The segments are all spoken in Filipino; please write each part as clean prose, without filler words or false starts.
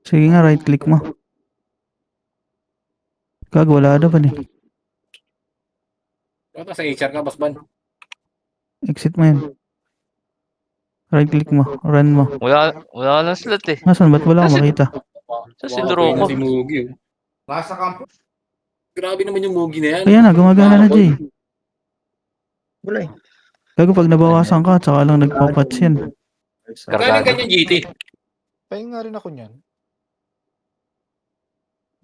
Sige nga, right click mo. Gago, wala na ba eh. Baka sa HR ka, Boss Ban. Exit mo yan. Right click mo. Run mo. Wala lang slot eh. Nasaan? Ba't wala akong makita? Sa sinuro ko. Si Mugi. Nasa kampo. Grabe naman yung Mugi na yan. Kaya na, gumagana na, Jay. Wala eh. Gago, pag nabawasan ka, tsaka lang nagpapatch yan. Kailan ganyan GT? Pahinga nga rin ako niyan.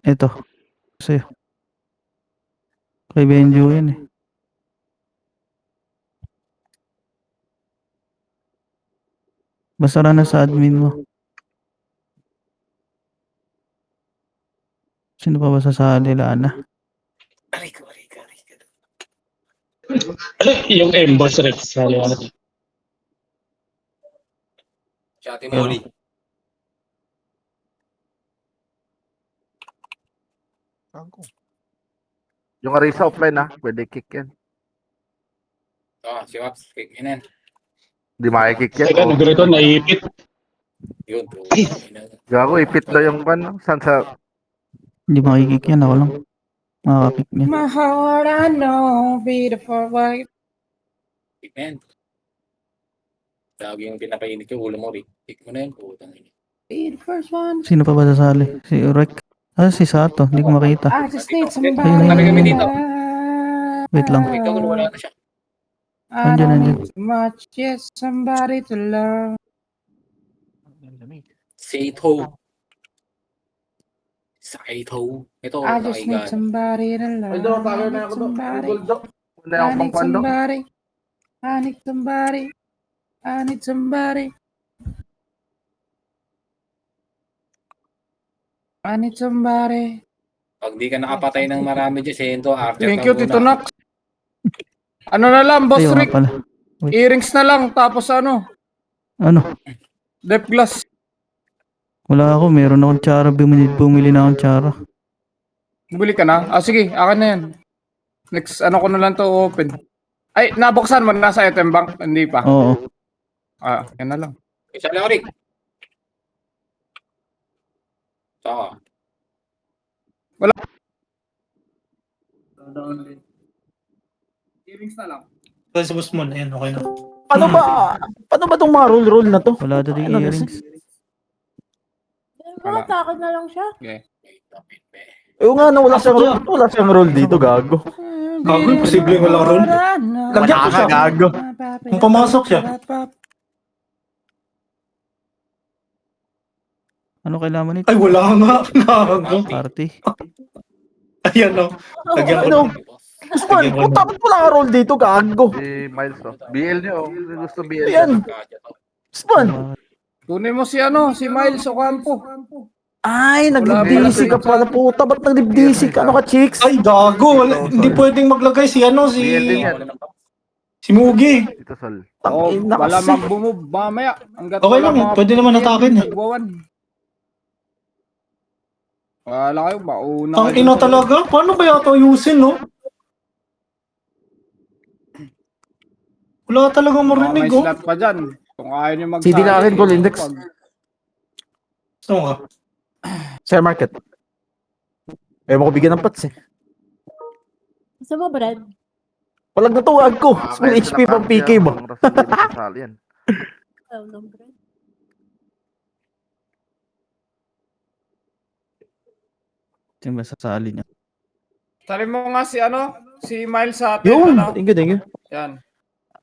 Ito. Sa'yo. Kay Benjo yan eh. Basta na sa admin mo. Sino pa ba sasali? Lana. Aray ko. Yung emboss Rex. Shati Molly. Ako. Yung Arisa offline pwede kick yan. Si Waps. Yan. Di makikick yan. Teka, nagreto, naipit. Yun. Gago, ipit daw yung pan. Saan sa... Hindi makikik yan. Ako lang. Makakapik niya. My heart, I know, beautiful white. Man. Lagi yung pinapainit yung ulo mo, Rick. Kick mo na yun. Putang ina. Be the first one. Sino pa ba sasali? Si Urek. Si Sato. Hindi ko makita. I just need somebody. Ayun, ayun, ayun. dito. Wait lang. Wait, wala na siya. I Andyan, don't andyan. need too much, just somebody to love. Saito. Ito, I just need nakigaan. somebody to love. Ay, daw, tagal na ako doon. Wala I akong need pangpando. somebody. I need somebody. I need somebody. I need somebody. Pag di ka nakapatay ng marami dyan, Sento, Archer Thank ka you, muna. Tito Nox. Ano na lang, Boss Ayaw nga Rick? pala. Earrings na lang, tapos ano? Ano? Dep glass. Wala ako. Meron akong tsara. Bumili na akong tsara. Bumili ka na? Sige, akin na yan. Next, ano ko na lang to open. Ay, nabuksan mo na sa item bank? Hindi pa. Oo. Yan na lang. Isa lang, Rick. Saka. Earrings na lang. Sa boss mo na yan, okay na. Paano ba tong mga roll na to? Wala doon yung earrings. Wala. Takot na lang siya. Okay. Oo nga, wala siyang roll dito, gago. Gago, posibleng walang roll. Lagyan ko siya. Gago. Kung pumasok siya. Ano kailangan mo nito? Ay, wala nga. Gago. Party. Ayan o. Lagyan ko Ano? na. Usman, dapat wala ka roll dito, gago. Si Miles BL nyo. Gusto BL. Ayan. Usman. Kunin mo si ano, si Miles Ocampo. Ay, naglibdisi ka pala, puta. Ba't naglibdisi ka? Ano ka, chicks? Ay, gago. Hindi pwedeng maglagay si BL din yan. Si Mugi. Dito Sol. Wala Nakasi. mag-move mamaya. Hanggat Okay wala lang, mga pwede naman atakin eh. nagwawan. Wala kayo, mauna Ang ina talaga. Paano ba yata ayusin, no? Wala talagang marinig, May oh. slot pa dyan. Kung ayaw nyo mag- CD na akin, call index. Saan ka? Share market. Ayaw mo ko bigyan ng pats eh. Gusto mo, Brad? Walang natuwag ko. Small HP pang PK mo. Yan. Oh, no, Brad. Sino ba sasali niya? Tali mo nga si ano, si Miles sa atin. Yun, Ano? thank you, thank you. Yan.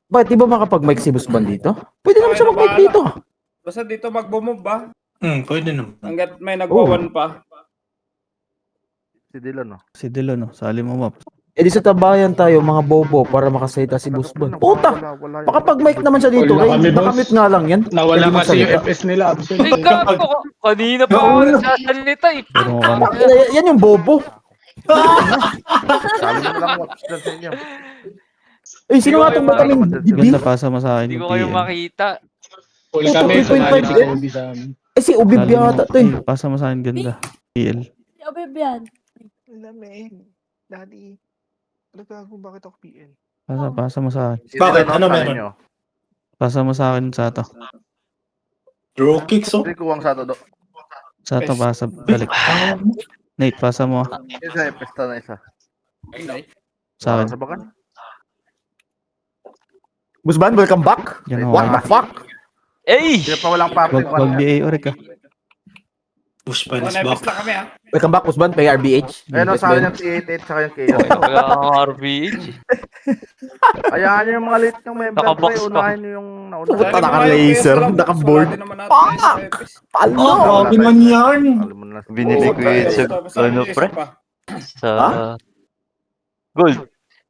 Bakit di ba makapag-mic si Busban dito? Pwede naman siya mag-mic dito. Basta dito mag-move ba? Pwede naman. Hanggat may nagwawan pa. Si Dylan, no? Si Dilo, no? Sali mo, Map. Eh di sa tabayan tayo, mga bobo, para makasayta si Busban. Puta! Makapag-mic naman siya dito. Wala Kaya kami, boss. nakamute nga lang yan. Nawala Pwede kasi yung magsalita. FS nila. Absent. Ay, gago. Kanina pa ako nagsasalita eh. Pero mo kami. Yan yung bobo. Sabi mo lang Waps dyan sa inyo. Eh, sino nga itong vitamin D? Ganda, pasa mo sa akin Hindi yung ko kayo PM. makita. Full Puto, kami. 3.5 Sumali si eh. Kobe sa amin. Eh, si Ubib Sali mo. yata to eh. Pasa mo sa akin ganda. PL. Si Obib yan. Daddy. Nagkago, bakit ako PL? Pasa mo sa akin. Si Bakit? Dylan, Ano sabi meron? nyo. Pasa mo sa akin sa to. Draw kicks, oh. Hindi kuwang sa todo. Sa to, pasa, balik. Nate, pasa mo. Isa, pesta na isa. Ay, Sa akin. Sa bakan. Busban, welcome back. Yan What the ako. fuck? Ey! Hindi pa walang party. Wag BA Oric ah. Pushpan Oh, is nepes back. lang kami, ha? Welcome back, Busban. Pay RBH. Ayun, sa akin yung T88 tsaka yung KO. Wala akong RBH. Hayaan nyo yung mga late ng member. Nakabox Pre, pa. unahin nyo yung nauna. Puta, naka-laser, naka-board. Palo! Grabe man yan. Alam mo na. Binili ko yun sa ano, pre? Sa gold.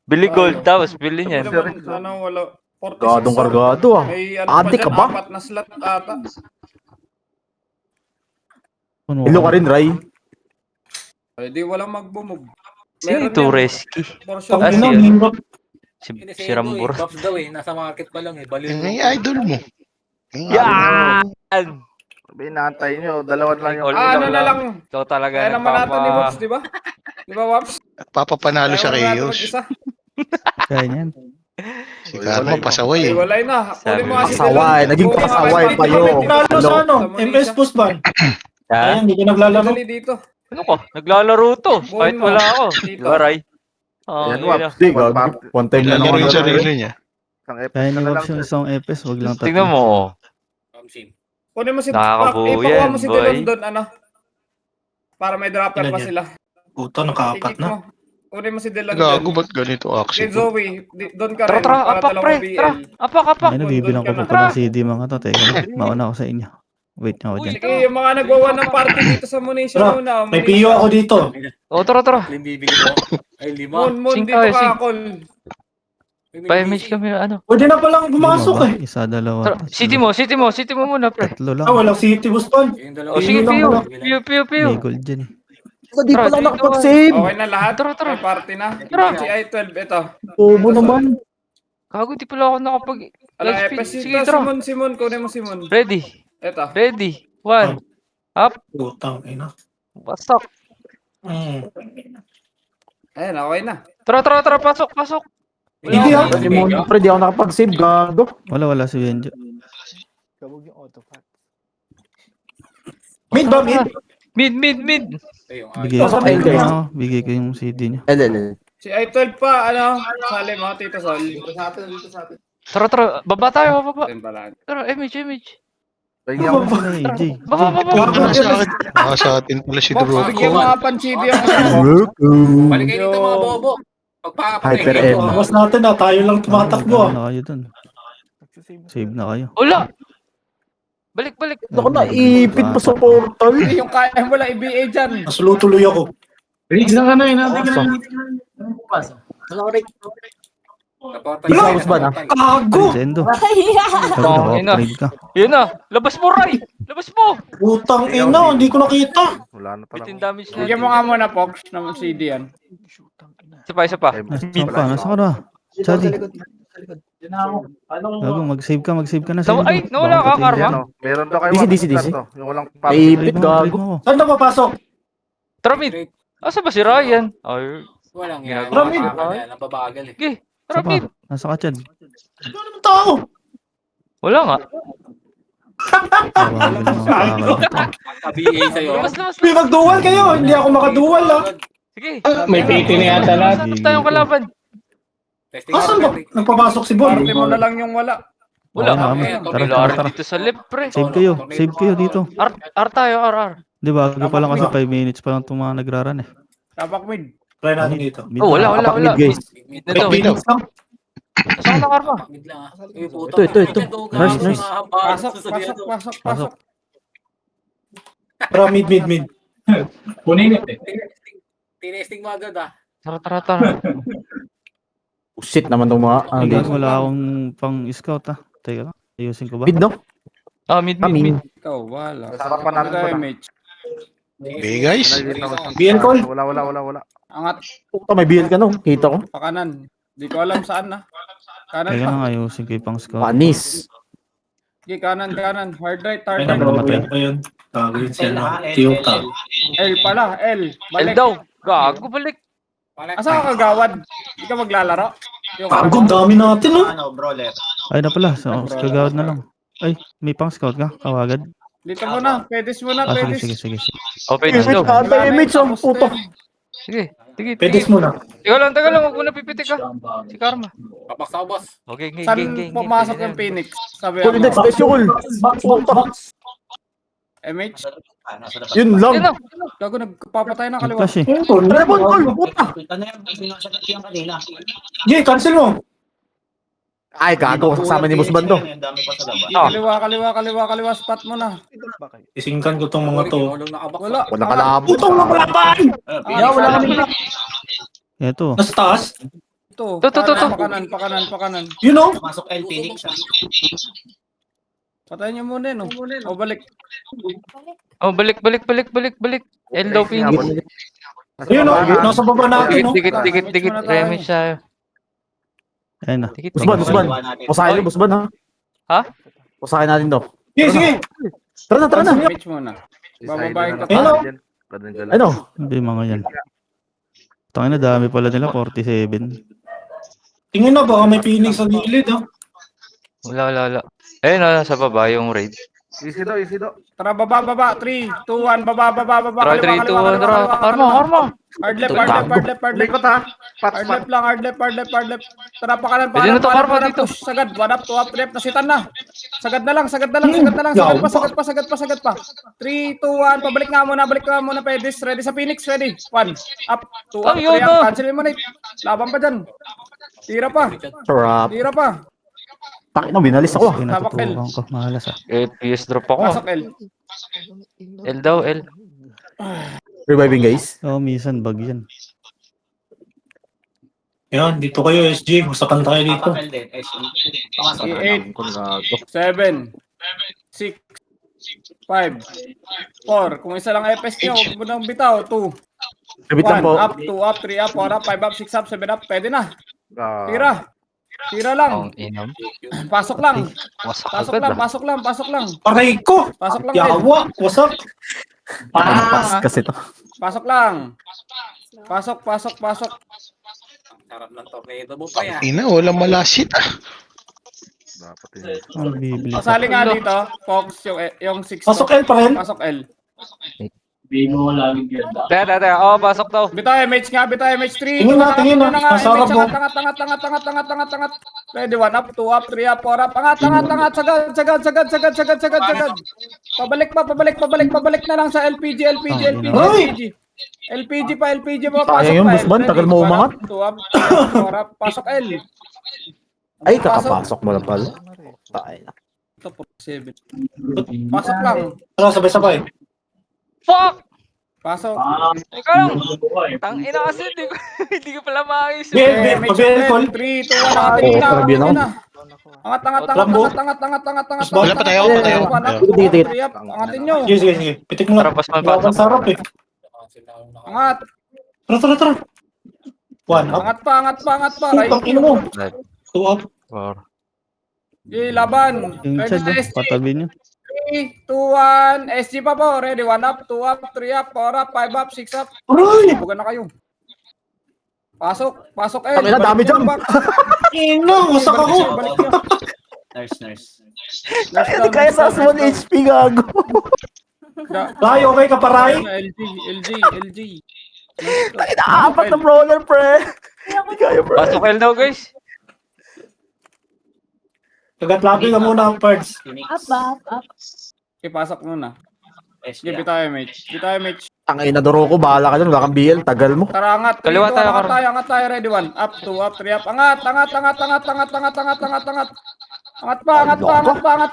Bili gold, tapos bili niyan. Ano, wala. 46 Gadong na. kargado ah. May ano Ate pa ka dyan, ba? 4 na slot ata. Puno Hello ka rin, Ray. Eh, di walang magbumog. Sino ito, Reski? For sure. Ah, Tangin na, si- nindot. Si Rambur. Buffs daw eh. Nasa market pa lang eh. Baliw. Yung idol mo. Yan! Sabi, inaantay nyo. Dalawan lang yung... Ah, ano na lang. Ikaw talaga Kaya naman natin ni Wops, di ba? Di ba, Wops? Papapanalo sa Kaya naman natin Chaos. mag-isa. Kaya niyan. Si Karma pasaway. Walay na. Kunin mo nga si Pasaway, Dylan. naging Kunin mo nga pasaway kay pa Martin. yun. Tinalo sa ano? Sa Malaysia. MS Pushpan. Ha? Ayan, hindi ka naglalaro. Dali dito. Ano ko? Naglalaro to. Kahit Buhay mo. wala ako. Dito. Di ba, Ray? Oo, Yan, yun Wap. na. Di, gago. One time na Lalaro naman. yung Ray. sarili niya. Isang Kaya episode ni na lang. Wops yung isang EPS, wag lang tatlo. Tingnan mo. Kamsin. Kunin mo si Nakakabuo ipakuha yan, mo si boy. Dylan doon, ano? Para may dropper Ilan pa yan? sila. Puta, nakaapat Tikik na. mo. Kunin mo si Dylan Gago, doon. ba't ganito Si action? Zoe, doon ka Tara, rin. tara. Para Apak, dalawang pre. Tara. BL. Apak, apak. Ay, nabibilang ko Doon ka pa na. ng CD mga to. Teka lang, mauna ako sa inyo. Wait nga ako dyan. Sige, yung mga nagwawa ng party dito sa Munition Tara, muna. May PO ako dito. O, tara, tara. Lim bibigyan mo. Ay, lima. Moon, Sing dito tayo, ka, sing. Col. Pa-image kami, ano. Pwede na palang pumasok eh. Isa, dalawa. Tara, city mo muna, pre. Tatlo lang. Ah, walang City Pushpan. Yung O, dalawa. sige, lang piyo. wala. Piyo, piyo, piyo. May gold dyan eh. Di pa Tara, lang dito. nakapag-save. Okay na lahat? Tara, tara. May party na. Tara. Si I-12, ito. Bobo naman. Gago, di pala ako nakapag... Ala, Live Epes, feed. Sige, ito, tara. Simon, kunin mo Simon. Ready. Ito. Ready. One. Up. Putang ina. Basak. Ayan, okay na. Tara. Pasok. Hindi ah. Simon, pre, di ako nakapag-save. Gago. Wala si Benjo. Mid ba, mid? Mid. Ay, yung Bigay Pasok ko kayo, guys. ano, bigay ko yung CD niya. Si I-12 pa, ano, sali mo, Tito Sol. Tara. Baba tayo, baba. Ayun pala. Tara, image. Tingnan Ako mo. na AJ. Baba. Sa atin pala si Box, Drew. bigyan mo nga panchidi ang ano mo. Balik kayo dito mga bobo. Hyper M. Tapos natin ah, tayo lang tumatakbo ah. Ano na kayo dun? Save na kayo. Wala. Balik. Ako na, ipit pa sa portal. Hindi, yung kaya mo lang i-BA dyan. Nasulutuloy ako. Isa, Usman, ah. Gago! Sendo. Kaya. Sabi Ina. upgrade ka. Yun na. Labas mo, Ray. Labas mo. Putang ina, hindi ko nakita. Wala na pala. Bitin damage Bigyan natin. mo nga muna, Pox, ng CD yan. Isa pa. Nasa ka na? Chadi. Gago, mag-save ka na. Ay, nawala ka, Karma. Ano, meron daw kayo DC. Yung walang May party. ipit, gago. Saan na papasok? Tara, mid. Asa ba si Ryan? Ay, Walang yan. Marami. Napabagal eh. sige. Sa Tara, pa? mid. Nasa ka, Chad. Ano naman tao? Wala nga. Tawagan ng mga kakal dito. Ka-BA sa'yo. Labas. May mag-dual kayo, hindi ako makadual ah. Sige. May PT na yata lahat. Tapos tayong kalaban. Testing Asan ba? testing. Nagpapasok si Bon. Party mo na lang yung wala. Wala. Okay na kami. Tara. Dito sa left, pre. Save kayo dito. R tayo, R. Di ba? Bago pa lang kasi 5 minutes pa lang itong mga nagraran eh. Tapak mid. Try natin dito. Mid Oh, na. wala. Kapag guys. Mid Ito. May minutes lang. Saan na, Karma? Mid lang ah. Eh, puto. Ito. Nurse. Pasok. Tara, mid. Tinesting mo agad ah. Tara. Shit naman itong mga, ano Hanggang dito. wala akong pang-scout ah. Teka lang. Ayusin ko ba? Mid, no? Mid. Kami. Ikaw, wala. Sarapan natin Ito, pala. MH. Hey guys. BL call. Wala. Angat, Puta, may BL ka no? Kita ko. pakanan. Di ko alam saan na. Kanan Teka pa. lang, ayusin ko yung pang-scout. Panis. Sige, kanan. Hard right. Ay, Bro, namatay. pa yun. Gagawin siya. Tiyuta. L pala, L. L Balik. daw. Gago, balik. Asa ka kagawad? Di ka maglalaro? Yung Gago, dami natin oh. Ay na pala. So, kagawad na lang. Ay, may pang-scout ka? Kawagad. Dito muna. Pedis muna, Ah, sige, pedis. sige, sige. sige. Oh, pwede daw. Ata image ang puto. Sige, sige, Pedis sige. muna. Teka lang, huwag mo na pipitik ka. Si Karma. Papak sa boss. Okay, game, Saan game. pumasok yung Phoenix? Sabi Cool index, ako. special. Puto. MH? Yun lang. Yan lang. Gago, nagpapatay ng kaliwa. Flash eh. Dragon Ball, puta. Jay, cancel mo. Ay, gago. Kasama ni Boss Bando. Ah. Kaliwa. Spot mo na. Isingkan ko tong mga to. Wala. Walang kalabo. Putong na malaban! Yeah, wala kami. Ito. Nasa taas. Ito. To. Pakanan. You know? Patayin niyo muna yun. O balik. Oh, balik. El daw, Phoenix. You know? Nasa baba natin, no? Dikit. Remy siya. Ayun na. Dikit. Boss Ban. Pusahin ni Boss Ban, ha? Ha? Pusahin natin to. Sige, sige. Tara na. MH muna. Bababayin ka pa. Hello? Ano? Hindi mga yan. Tangin na dami pala nila, 47. Tingin na, baka may Phoenix sa gilid, ha? Wala. Ayun na, sa baba yung raid. Easy daw. Tara, baba. 3, 2, 1. Baba. Tara, 3, 2, 1, tara. Karma. Hard left. Likot ha. Hard left lang, hard left. Tara, pakanan. Pwede na to, Karma, dito. Push, sagad. 1 up, 2 up, 3 up. Nasitan na. Sagad na lang. Sagad pa. 3, 2, 1. Pabalik nga muna. Pedis. Ready sa Phoenix. Ready. 1 up, 2 up, 3 up. Cancelin mo na. Laban pa dyan. Tira pa. Trap. Takin mo, binalis ako. Ay, natutukan ko. Mahalas ah. PS drop ako. Pasok L. L daw, L. Reviving, guys. Oh, minsan bag yan. Yan, dito kayo, SG. Masakan tayo dito. 8, 7, 6, 5, 4. Kung isa lang FS nyo, huwag mo nang bitaw. 2, Repeat lang 1 po. up, 2 up, 3 up, 4 up, 5 up, 6 up, 7 up. Pwede na. Tira lang. Ang inam. Pasok lang. Wasak agad ah. Pasok lang. Aray ko! Pasok lang. Yawa! Wasak! Pass kasi to. Pasok lang. Pasok. Sarap ng tornado mo pa yan. Ina, walang malasit ah. Ang bibili. Pasali nga dito. Fox yung 6. Pasok L pa rin? Pasok L. Teka. Oh, pasok daw. Bitaw MH nga, bitaw MH3. Tingin na. Masarap po. Tangat. Ready, 1 up, 2 up, 3 up, 4 up. Tangat. Sagad. Pabalik na lang sa LPG. LPG pa. Pasok Sayang yung pa, Boss Ban, tagal mo umangat. 2 up, 4 up, pasok L. Ay, kakapasok mo lang pala. Tayo na. Ito po, 7. Pasok lang. Tara, sabay-sabay. Fuck! Pasok. Ikaw lang. Tang ina kasi, hindi ko pala maayos. BL call. 3, 2, 1, grabe na. Angat. Wala pa tayo. Dikit. Angatin nyo. Sige. Pitik mo Tara, na. pas man Ang pasok. sarap eh. Angat. Tara. 1 up. Angat pa. Putang ina mo. 2 up. Okay, laban. Yung Ready chat sa ah, SG. patabi niyo. 3, 2, 1. SG pa po. Ready, 1 up, 2 up, 3 up, 4 up, 5 up, 6 up. Aray! Bugan na kayo. Pasok. Kami na, dami dyan. Ina, wasak ako. Nurse. Kaya sa 1 HP gago. Ray, okay ka pa, Ray? LG. Ay, naapat na brawler, pre. Hindi kaya, pre. Pasok L daw, guys. Kagatlapi ka muna ang parts. Up. Okay, pasok muna. Sige, bitaw MH. Ang inadoro ko, bahala ka dyan. Wala kang BL, tagal mo. Tara, angat. Kaliwa tayo, Karl. Angat tayo. Ready, 1 up, 2 up, 3 up. Angat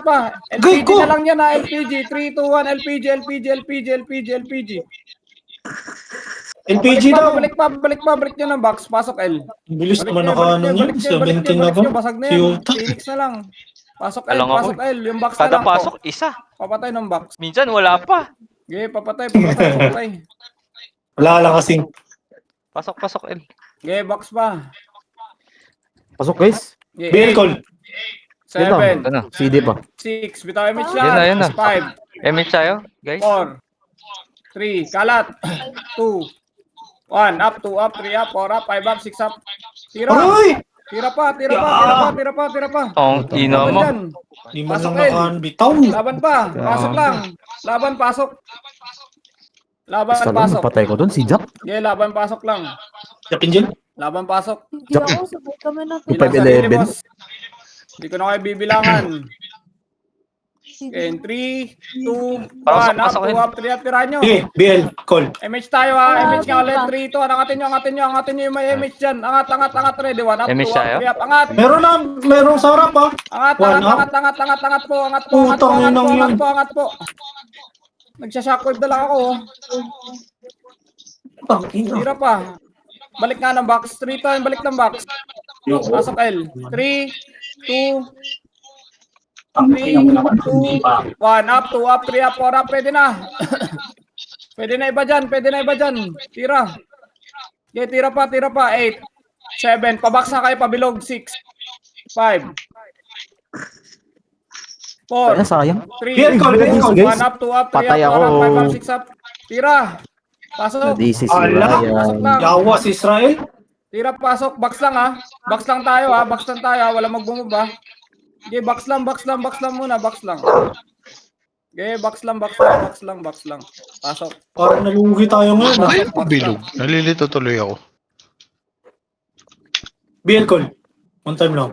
pa. LPG Go! na lang yan ha. LPG. 3, 2, 1. LPG. LPG daw. Balik nyo ng box. Pasok L. Bilis naman naka ano niya. 17 na ba? Basag na Si yan. Uta. Phoenix na lang. Pasok L. Alam ako Yung box na Kada lang. pasok, isa. Papatay ng box. Minsan, wala pa. Okay, papatay. Wala lang kasing. Pasok L. Okay, box pa. Pasok, guys. Okay, BL call. 7, Ito na. CD pa. 6, bitaw image Yan na. lang. 5, MH tayo, guys. 4, 3, kalat. 2, 1, up, 2 up, 3 up, 4 up, 5 up, 6 up. Tira. Aray! Tira pa, tira pa, tira pa, tira pa, tira pa. Ang ina Laban mo. dyan. Di man Pasok, lang El. nakambitaw. Laban pa. Pasok lang. Laban, pasok. Laban, Basta lang, pasok. napatay ko doon, si Jack. Okay, laban, pasok lang. Yakin dyan. Laban, pasok. Hindi ako, sabay kami na to. Bilang 5'11". sarili, boss. Hindi ko na kayo bibilangan. Okay, 3, 2, 1, Pasok, up, pasok, 2 El. up, 3 up, tirahan nyo. Sige, BL, call. MH tayo ha, MH nga ulit, Diba? 3, 2, angatin nyo, angatin nyo, angatin nyo yung may MH dyan. Angat, angat, angat, ready, 1 up, 2 MH up, tayo? 3 up, angat. Merong sa harap ha. Angat, One angat, up. angat, angat, angat, angat po, angat po, angat po, Putang angat inang po, yun. angat po, angat po. Nagsha-shockwave na lang ako. Tira pa. Balik nga ng box. 3 to, balik ng box. Pasok L. 3, 2, 3, 2, 1 up, 2 up, 3 up, 4 up. Pwede na. Pwede na iba dyan, pwede na iba dyan. Tira. Okay, tira pa, 8, 7, pabox na kayo, pabilog, 6, 5, 4, Kaya sayang. 3, BL, call, BL, call. 1 up, 2 up, 3 Patay up, 4 up, ako. 5 up, 6 up. Tira. Pasok. DC si Ala. Pasok Ryan. lang. Yawa si Israel. Tira, pasok. Box lang ha. Box lang tayo ha. Box lang tayo ha. Wala magbumaba. Okay, box lang, box lang, box lang muna. Box lang. Okay, box lang, box lang, box lang, box lang. Pasok. Parang nalugi tayo ngayon ha. Ay, pabilog. Nalilito tuloy ako. BL, call. One time lang.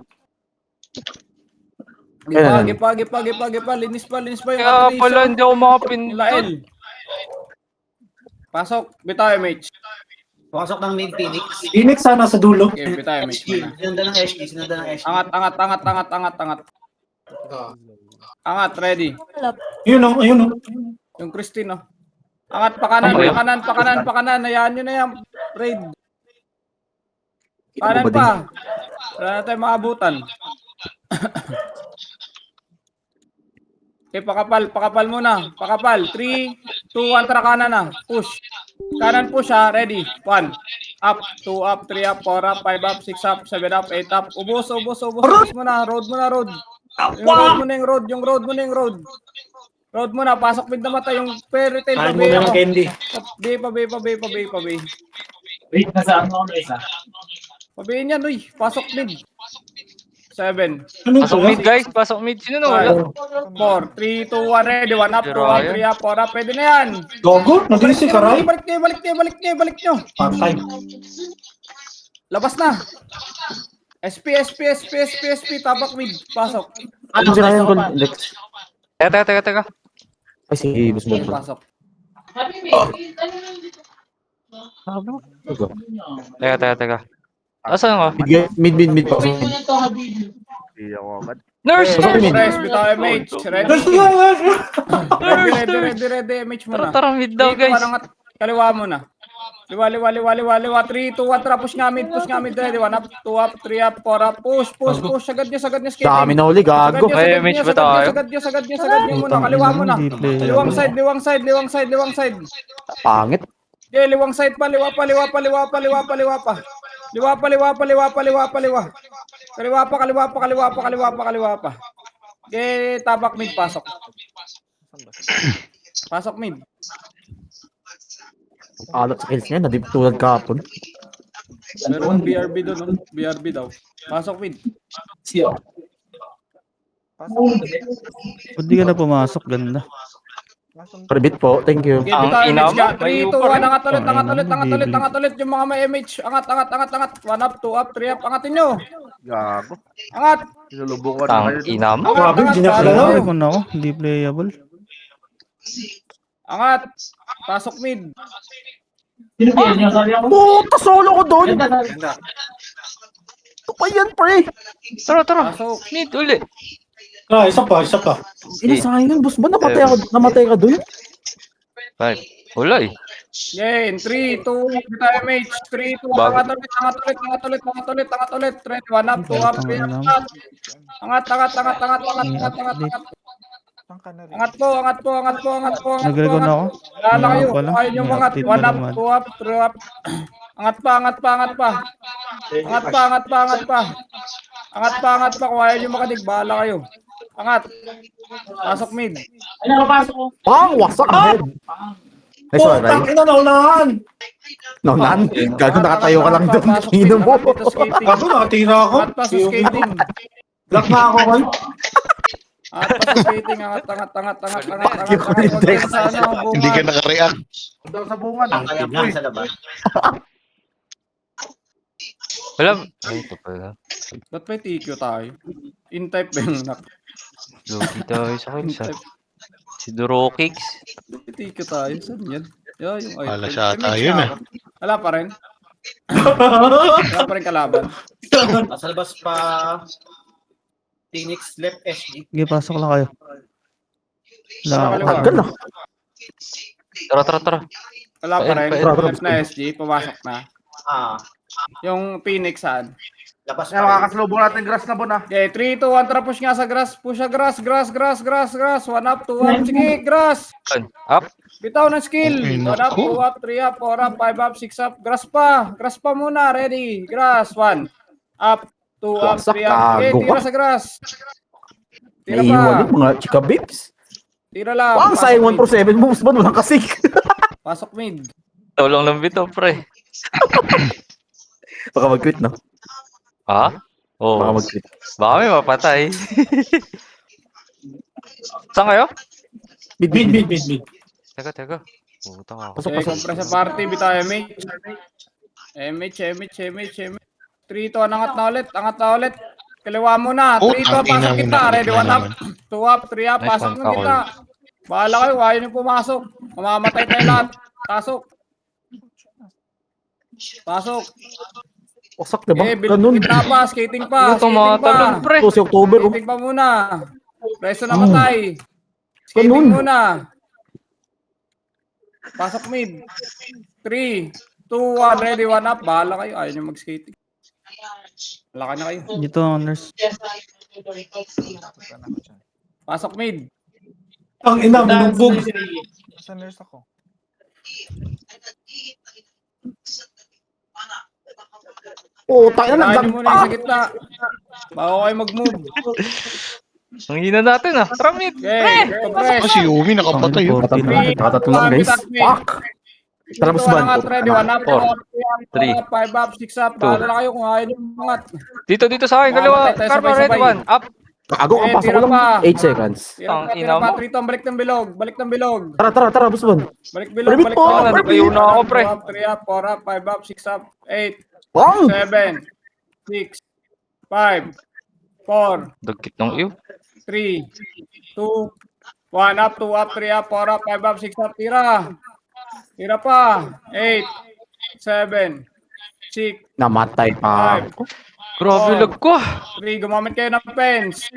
Kailan? Gipa. Linis pa yung Kaya pala hindi ako makapindot. Lael. Pasok. Bitaw MH. Pasok ng mid Phoenix. Phoenix sana sa dulo. Okay, bitaw MH. Sinundan ng SG, sinundan ng SG. Angat. Angat, ready. Yun o, ayun o. Yung Christine, oh. Angat, pakanan. Hayaan nyo na yan. Raid. Kanan pa. Wala na tayo maabutan. Okay, pakapal muna. Pakapal. 3, 2, 1, tara kanan na. Push. Kanan push ha. Ready. 1. Up. 2 up. 3 up. 4 up. 5 up. 6 up. 7 up. 8 up. Ubos muna. Road muna. Yung road muna. Pasok mid na mata. Yung fairy tail. Kain mo na ng candy. Pabi. Wait, nasaan mo ako isa? Pabihin yan, uy. Pasok mid. 7. Ano Pasok to? mid, guys. Pasok mid. Sino na wala? 4, 3, 2, 1, ready. 1 up, 2 up, 3 up, 4 up. Pwede na yan. Gogo? Nandun si Karay? Balik nyo. Patay. Labas na. SP. Tapak mid. Pasok. Ano si Ryan call? Lex. Teka. Ay, si Busbol. Pasok. Teka. Asan ka? Mid. Pasok. Hindi ako agad. Nurse! Press, bitaw MH. Ready. MH mo na. Tara, mid daw, Dito, guys. parang kaliwa mo na. Liwa. 3, 2, 1, tara. Push nga mid. Ready. 1 up, 2 up, 3 up, 4 up. Push. Sagad nyo. Dami na uli, gago. Ay, MH ba tayo? Sagad nyo muna. Kaliwa mo na. Liwang side. Pangit. Okay, liwang side pa. Liwa pa. Kaliwa pa. Okay, tabak mid, pasok. Pasok mid. Alat sa kills niya, nadip tulad kahapon. Meron BRB doon, BRB daw. Pasok mid. Pwede ka na pumasok, ganda. Private po, thank you. Okay, Ang bitaw ina MH mo, ka. may 3, 2, upo 1, rin. angat ulit. Yung mga may MH. Angat. 1 up, 2 up, 3 up. Angatin nyo. Gago. Angat. Sinulubungan na Tang kayo. ina mo. Grabe, hindi na kilala. Ay, kung ako, hindi playable. Angat. Pasok mid. Sino kaya niya? Sali ako. Puta, solo ko doon! Ito pa yan, pre! Tara. Pasok. Mid, uli. Isa pa. Sayang, boss ba? Namatay ka doon? 5. Wala eh. Yan, 3, 2, bitaw MH. 3, 2, angat ulit. Ready, 1 up, 2 up, 3 up. Angat. Angat po. Nag-recon ako. Lala kayo. Wala. Ayun yung May angat. update 1 na up, naman. 2 up, 3 up. Angat pa. Angat pa. Kung ayaw nyo makadig, bahala kayo. Angat. Pasok mid. Ano, pasok ko. Wasak head! Nice one, Ray. Tangina na unahan. No, nan. Gago, nakatayo ka lang doon. Pasok, Tingin mo. angat dito skating. Ako nakatira ako. Angat pa sa skating. Lock na ako kayo. Angat pa sa skating. Angat. Yung Colindex. Hindi ka nakareact. Daw sa bunga na. Kaya nga sa labas. Alam. Ay, ito pala. Ba't may TQ tayo? In-type ba yung knock? Lugi tayo sa kinsa. In-type. Si Durokix. May TQ tayo. Saan yan? Yeah, yung Wala item. siya ata May yun, mix na ako. Wala pa rin? Wala pa rin kalaban? Nasa labas pa. Phoenix left SG. Sige, pasok lang kayo. Wala Sa ako. kaliwa. Tagal na. Tara. Wala pa rin? Paen. Left na SG. Pumasok na. Yung Phoenix saan? Labas Kaya makakaslubong natin grass na bon ah. Okay, 3, 2, 1, tara push nga sa grass. Push sa grass. 1 up, 2 up. Sige, grass. Up. Bitaw ng skill. Ay, 1 up, 2 naku. up, 3 up, 4 up, 5 up, 6 up. Grass pa muna. Ready. Grass. 1 up, 2 up, Wasak, 3 up. Okay, gago tira ka. sa grass. Tira Naiiwan pa. yung mga chika babes. Tira lang. Ang Pasok sayang mid. 1 for 7 moves ba? Walang kasig. Pasok mid. Tolong lang bito, pre. Baka mag-quit, no? Ha? Oo. Baka mag-quit. Baka may mapatay. Saan kayo? Mid. Teka. Puta ka ako. Pasok, Okay, pasok. compress sa party. Bitaw MH. MH. 3 to, angat na ulit. Kaliwa mo na. 3 Oh, to, pasok tangina mo, kita. Ready, 1 up, naman. 2 up, 3 up, Nice pasok one, na kita. Bahala kayo, ayaw nyo pumasok. Mamamatay tayo lahat. Pasok. Wasak, diba? Eh, Ganun. gitna pa, skating pa. Ito mga talon, pre. Ito si October. oh. Skating pa muna. Preso na matay. Skating Ganun. muna. Pasok mid. 3, 2, 1, ready, 1 up. Bahala kayo, ayaw nyo mag-skating. Laka na kayo. Dito, nurse. Pasok mid. Ang ina, minugbog. Sa nurse ako. Tayo na. Kailangan nyo muna yung sa gitna. Bago kayo mag-move. Ang hina natin ah. Tara, mid. Okay, compress. Kasi Yumi nakapatay yun. Nakatatlo lang, guys. Fuck. Tara, boss ban. Ready, 1 up, 4, 3 up, 5 up, 6 up. Bahala na kayo kung ayaw nyo mangat. Dito sa akin. Kaliwa. Mamatay tayo Karma, sabay-sabay. ready, 1. Up. Kago, ang pasok ko tira lang. pa. 8 seconds. Ang ina mo. Trito, balik ng bilog. Tara, boss ban. Balik bilog, Permit balik po. bilog. Nagkayo na ako, pre. 2 up, 3 up, 4 up, 5 up, 6 up, 8, Bang! 7, 6, 5, 4, Dagkit ng iyo. 3, 2, 1 up, 2 up, 3 up, 4 up, 5 up, 6 up. Tira pa. 8, 7, 6, Namatay pa. 5, Grabe lag ko ah. 3, gumamit kayo ng pens.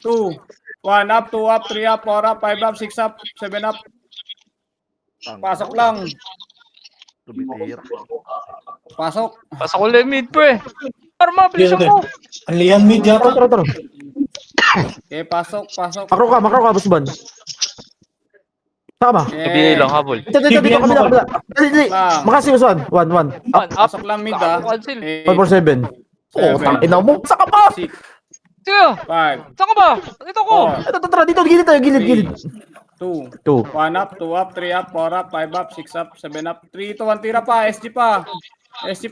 2, 1 up, 2 up, 3 up, 4 up, 5 up, 6 up, 7 up. Pasok lang. Tumitira. Pasok. Pasok ulit mid, pre. Karma, bilisan mo. Ang liyan mid yata. Tara. Okay, pasok. Makro ka, boss ban. Saka ba? Ibigay lang habol. Dito, kabila. Dali. Makasi, boss ban. 1. Up. Pasok lang mid ah. Cancel. 5 for 7. Tangina mo. Saka pa! 6, Sige. 5, Saan ka ba? Dito ko. 4, Ito, tara, dito, gilid tayo, gilid. 2, 2. 1 up, 2 up, 3 up, 4 up, 5 up, 6 up, 7 up, 3 to 1 tira pa, SG pa. SG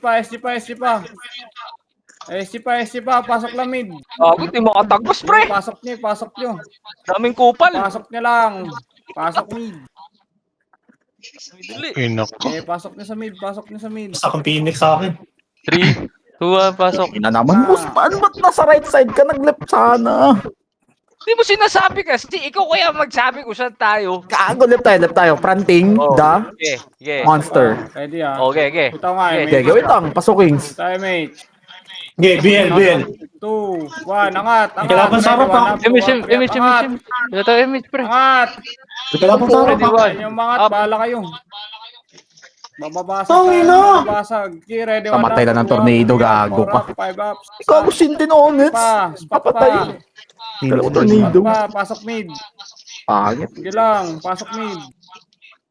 pa, pasok lang mid. Ako, di makatagos, pre. Pasok nyo. Daming kupal. Pasok nyo lang. Pasok mid. Dali. Ay, naku. Okay, pasok nyo sa mid. Basta kang Phoenix sa akin. 3, 2, 1, pasok. Ina naman, boss ban. Ba't nasa right side ka? Nag-left sana. Di mo sinasabi kasi. Ikaw kaya magsabi kung saan tayo. Kago, left tayo. Fronting, Yeah. monster. Ready ah. Okay. Ito nga eh. Okay, gawin lang. Pasokings. Tayo mate. Okay, BL. 2, 1, angat. Kailangan sa harap, ah. Image. Ito, image, pre. Angat. Kailangan sa harap. Ready, one. Yung mangat, Up. bahala kayo. Bababasag. Tangina! Bababasag. Okay, ready, Kamatay na ng tornado, gago ka. 5 up. Ikaw, Sintinonets. Spot Papatay. Kala ko tornado. Pasok mid. Pangit. Sige lang, pasok mid.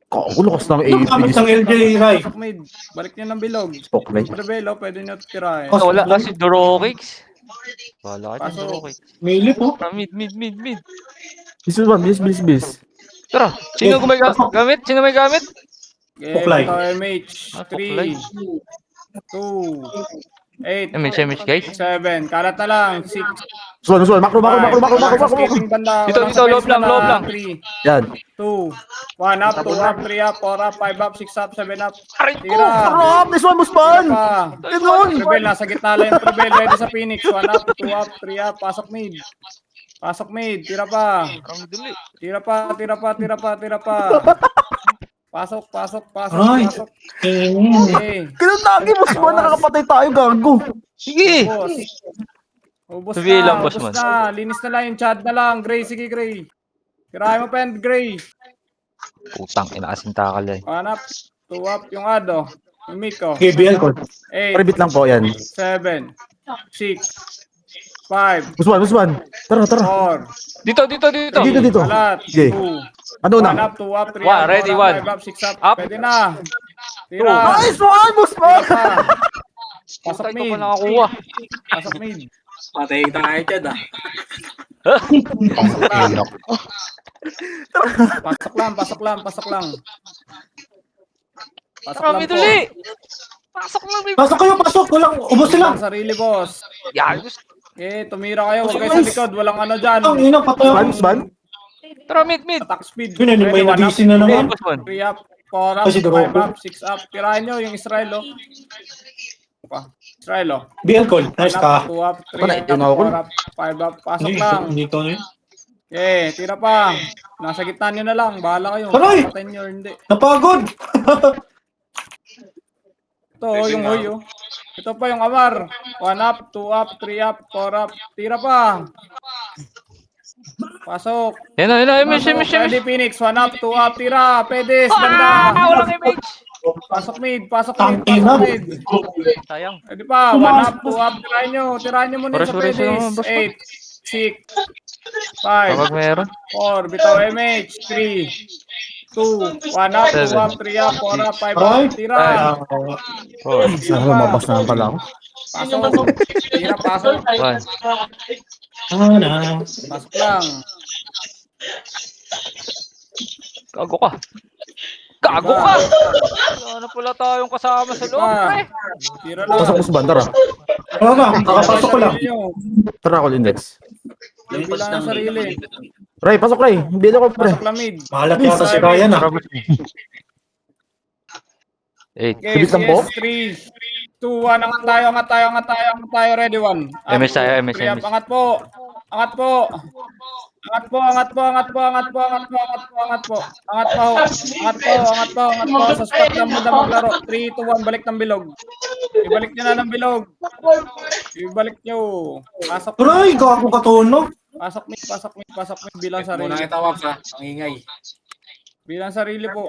Kago, lakas ng Anong gamit AP. ng LJ, Rai? Pasok mid. Balik nyo ng bilog. Okay. Rebelo, pwede nyo tirahin. Oh, Wala kasi Durokix. Wala ka Pasok. Durokix. Mili po. Mid. Bis. Tara, sino may gamit? Puklay. Ito, MH. Ah, puklay. 3, 2, 8, MH, guys. 7. Kalat na lang. 6, Usman. Makro. Skating banda. Dito, Walang dito, space loob lang, na. loob lang. 3, Yan. 2, 1 up, 2 up, 3 up, 4 up, 5 up, 6 up, 7 up. Aray ko! Tira. Sarap! Nice one, Usman! Pa. Ganun! Prevail, nasa gitna lang yung Prevail. Ready sa Phoenix. 1 up, 2 up, 3 up. Pasok mid. Tira pa. Tira pa. Pasok. Ay. Okay. Ganun lagi, Usman. Nakakapatay tayo, gago. Sige! Ubos Sabihin lang, na. boss man. Linis na lang yung Chad na lang. Gray, sige Gray. Tirahin mo pa yan, Gray. Putang, inakasin takal eh. 1 up, 2 up yung Ado. Yung Miko. KBL ko. 8, Private lang po, yan. 7, 6, 5, Usman. Tara. 4, Dito. kalat, Sige. 2, Ano 1 na? up, 2 up, 3 One, up, ready, 4 one. up, 5 up, 6 up. Up. Pwede na. Tira. Nice one, Usman! Tira pa. Pasok Putay ko mid. pa nakakuha. Pasok mid. Patay tayo dyan ah. Pasok lang. Pasok lang Marami po. duli! Pasok lang, baby! Pasok kayo, pasok. Walang, ubos sila. Ang sarili, boss. Yan, gusto. Tumira kayo. Huwag kayo sa likod. Walang ano dyan. Ang ina, patay ako. Usman? Tara, mid! Attack speed. Yun, may Ready, 1 up, nabisi na naman. Boss man. 3 up, 4 up, Kasi 5 Doroko. up, 6 up. Tirahan nyo yung Israel, oh. Israel, oh. BL call. Nice 1 up, ka. 2 up, 3 Panay, up, yun ako. 4 up, 5 up. Pasok lang. Hindi ko yun. Okay, tira pa. Nasa gitna nyo na lang. Bahala kayo. Aray! Patayin nyo or hindi. Napagod. Ito, yung Hoyo. Ito pa yung Amar. 1 up, 2 up, 3 up, 4 up. Tira pa. Pasok. Yan na, MH. Ready, Phoenix. 1 up, 2 up, tira. Pedes, ganda. Walang MH! Pasok mid. Tangina. Sayang. Ready pa. 1 up, 2 up. Tirahan nyo muna sa Oras, Pedes. boss. 8, 6, 5, Kapag meron. 4. Bitaw MH. 3, 2, 1 up, 2 up, 3 up, 4 up, 5 up. Tira. Sana lumabas na lang pala ako. Pasok. Tira, pasok. One. Pasok lang. Gago ka. Wala na pala tayong kasama sa loob, pre. Tira lang. Pasok, Usman. Tara. Wala na, nakapasok ko lang. Tara ako, index. Bilang ang sarili. Ray, pasok, Ray. Hindi ako, pre. Pasok lamid. Mahalat yata si Ryan ah. 8. Okay, Bilis lang po. CS 3, 2, 1. Angat tayo. Ready, 1. MS tayo, MS. Angat po. Angat po. Sa spot lang muna maglaro. 3, 2, 1. Balik ng bilog. Ibalik nyo na ng bilog. Ibalik nyo. Pasok. Aray, gago ka tono. Pasok mid. Bilang sarili. Muna kita Wabs ha. Ang ingay. Bilang sarili po.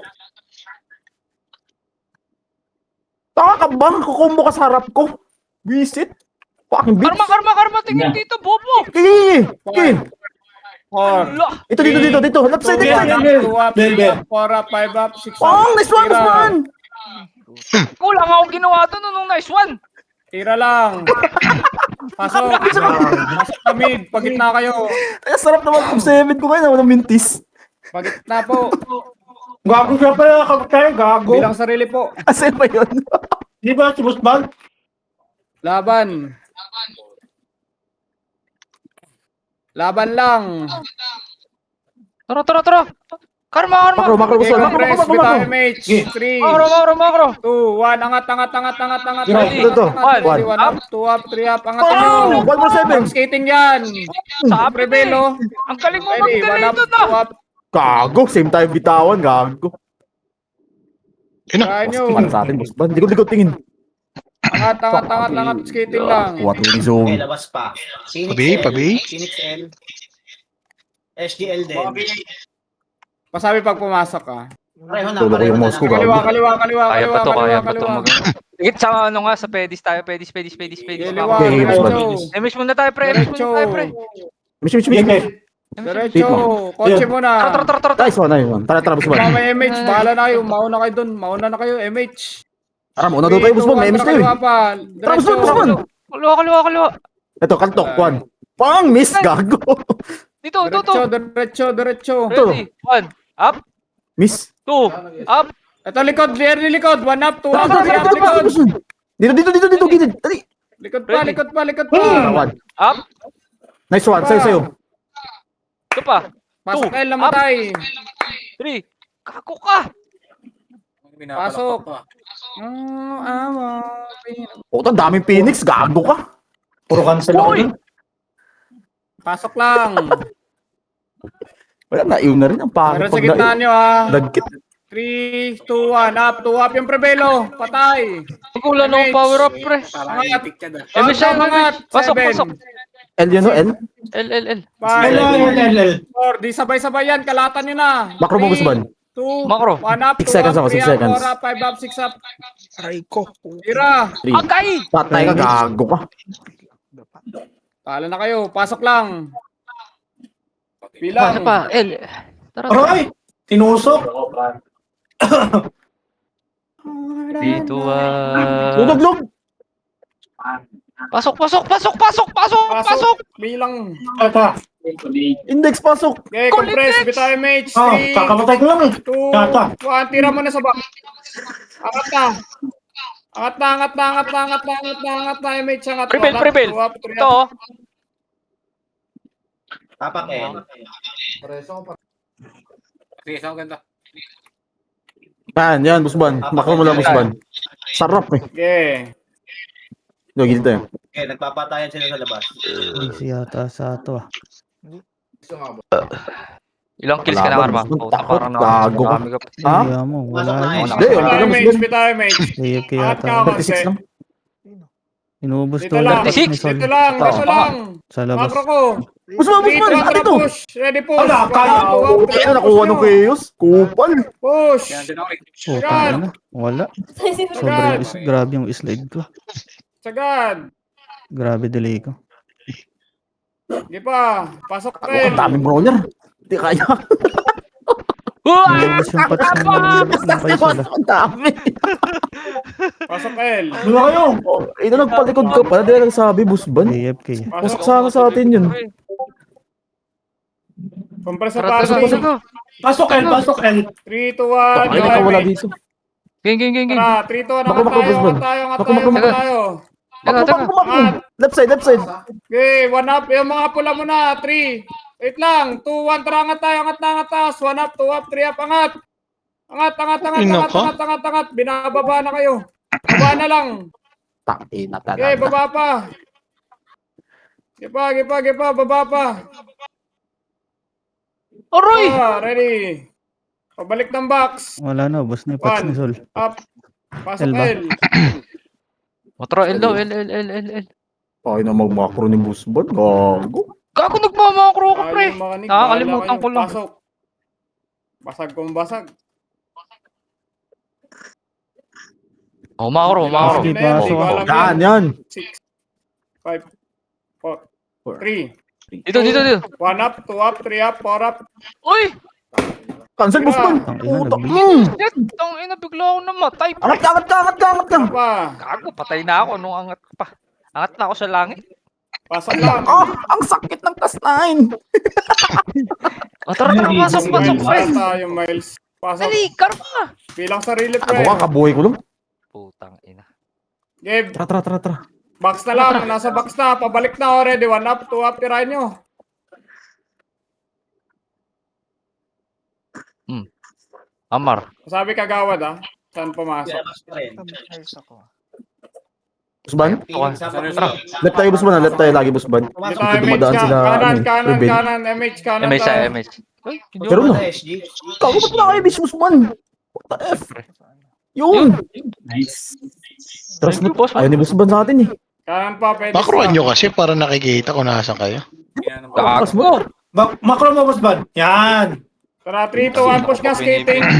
Taka ka ba? Kukumbo ka sa harap ko. Visit. Fucking bitch. Karma. Tingin dito, bobo. Okay. 4. Ito. Left side, left side. 2 up, 3 up, 4 up, 5 up, 6 up. Pang, nice one, Tira. Usman. Kulang ako ginawa doon nung nice one. Tira lang. Pasok. Pasok na mid. Pagitna kayo. Ay, sarap naman kung 7 ko ngayon. Walang mintis. Pagitna po. Gago ka pala, kayo gago. Bilang sarili po. Asan ba yun? Di ba, si Busbal? Laban. Laban lang. Tara. Karma. Makro, Okay, Usman. compress. Makro. Bitaw MH. 3, Makro. 2, 1. Angat. Ready. Ito. 1 up, 2 up, 3 up. Angat nyo. Pang, 1 more 7. Skating yan. Sa Prevail, oh. Ang galing mo Ready, 1 up, mag-delay 2 doon up. Gago, same time bitawan, gago. Tirahan nyo. Para sa atin, boss. Likod tingin. Angat. Skating lang. What will Okay, zone? labas pa. Phoenix Pabi. L, Phoenix L. SGL din. Pasabi pag pumasok ka. Pareho na, Tulo ko pareho yung na. mouse ko, Kaliwa. Kaya pa to mag... Higit sa ano nga, sa pedis tayo. Pedis. Kaliwa, Okay, diretso. MS muna tayo, pre. Mish. Diretso. Kotse mo na. Tara. Nice one. Tara, boss. Mga MH, bahala na kayo. Mauna kayo dun. Mauna na kayo, MH. Tara, muna doon tayo, boss. May miss tayo. Tara, boss. Kaliwa. Ito, kantok, 1. Pang, miss, gago. Dito. Diretso. Ready. 1. Up. Miss. 2. Up. Ito likod, very likod. 1 up, 2 up, Tara, 3 tara, up, tara, tara, likod. boss. Dito, gilid. Dali. Likod pa, likod pa, likod pa. One. Up. Nice one, sa'yo. Ito pa. Pasok L, namatay. 3. Kako ka. Pasok. Pa. Puta, daming Phoenix. Gago ka. Puro cancel ako Uy! dun. Pasok lang. Wala, naiw na rin ang Meron pangit sa pag gitna naiw. nyo ah. Dagkit. 3, 2, 1, up, 2 up yung prebelo. Patay. Wala na akong power up, pre. Paralitic ka na. Angat, Pasok, 7, pasok. L yun, no? L? L. 5, 4, di sabay-sabay yan. Kalatan nyo na. Macro mo, boss ban. 2, Macro. 1 up, 6 2 seconds up, ako, 3 6 up, seconds. 4 up, 5 up, 6 up. Aray ko. Tira. 3. Agay! Patay ka, gago ka. Tala na kayo. Pasok lang. Isa Bilang. pa. L. Tara. Aray! Tinusok! Dito, Lugog. Pasok. Bilang. Ata. Index, pasok. Okay, compress. Bitaw MH. Ah, 3, kakamatay ko lang eh. 2, Yata. 1. Tira mo na sa back. Angat na, MH. Angat. Prepel. 2 up, 3 Ito, up. Tapak L. Sige, saan ganda? Yan, boss ban. Macro mo lang, boss ban. Sarap eh. Okay. Yo, gilid tayo. Okay, nagpapatayan sila sa labas. Easy yata sa ato ah. Ilang kills ka na, Kalaban, Arma? boss. Puta, Takot, parang gago ka. marami ka. Ha? Kaya mo, wala Pasok na, yun. eh. Hindi, okay lang, boss ban. Bitaw MH. Layup kaya Angat yata. ka, 36 lang. Inubos Dito to lang. ulit. 36? Nicole. Dito lang. Sa labas. Macro ko. Boss ban, 3, 2, bakit 1, ito? push. Ready, push. Ala, kaya. Ano, nakuha ng Chaos? Kupal. Push. Yan din ako. Oh, tama na. Wala. Sobrang grabe yung slide ko. Sagad. Grabe delay ko. Di pa. Pasok Ang daming L. brawler. Hindi kaya. Inubos yung patch ng Paisala. Ang dami. Pasok L. Mula kayo. Ito, nagpalikod ka pala. Di na nagsabi, boss ban. AFK. Pasok sana sa atin yun. Compress sa Tara. party. Pasok L, pasok L. 3, 2, 1. Ay, nakawala dito. Ging. Tara, 3, 2, 1. Bako, boss ban. Bako. Teka. Left side. Okay, 1 up. Yung mga pula mo na. 3. Wait lang. 2, 1. Tara, angat tayo. Angat taas. 1 up, 2 up, 3 up. Angat. Angat. Binababa na kayo. Baba na lang. Takina Okay, talaga. baba pa. Gipa. Baba pa. Aroy! Ready. Pabalik ng box. Wala na, ubos na yung patch ni Sol. Up. Pasok L ba? L. Motor, L daw. L. Ay na mag-macro ni boss ban. Gago. Gago nagmamakro ko, pre. Ayaw makanig. Nakakalimutan Bahala ko kayo. lang. Pasok. Basag kung basag. Oh, makro. Sige, Hindi na yan, pasok. di ko alam Yan. 6, 5, 4, 3. Dito. 1 up, 2 up, 3 up, 4 up. Uy! Cancel, boss ban. Ang ina, Puta. nag-beat. Tangina, bigla ako namatay. Angat ka. Ano pa? Gago, patay na ako nung angat pa. Angat na ako sa langit. Pasok lang. Ang sakit ng kas-9. Oh, tara, pasok, Miles, pre. tayo, Miles. Pasok. Dali, karma. Bilang sarili, Ako pre. ka, kabuhay ko lang. Putang ina. Gabe, Tara. box na lang. Nasa box na. Pabalik na already. 1 up, 2 up. Tirahin nyo. Amar. Sabi kagawad, ha? Saan pumasok? Labas pa rin. Boss ban? Phoenix, tapak Tara. Phoenix. Left tayo, boss ban. Left tayo lagi, boss ban. Dito, Pumasok. Kasi MH dumadaan ka. sila, Rebel. Kanan. MH, kanan MH tayo. MH. Uy, Pero no. Sa SG. Kago ba't na kayo, boss ban? What the F? Yun. Trust Thank you, mo, boss. ayaw ni boss ban sa atin eh. Kanan pa, pwede Makruan nyo kasi para nakikita kung nasan kayo. Takas mo. Macro mo, boss ban. Yan. Tara, 3, 2, 1, push nga, skating. Tara,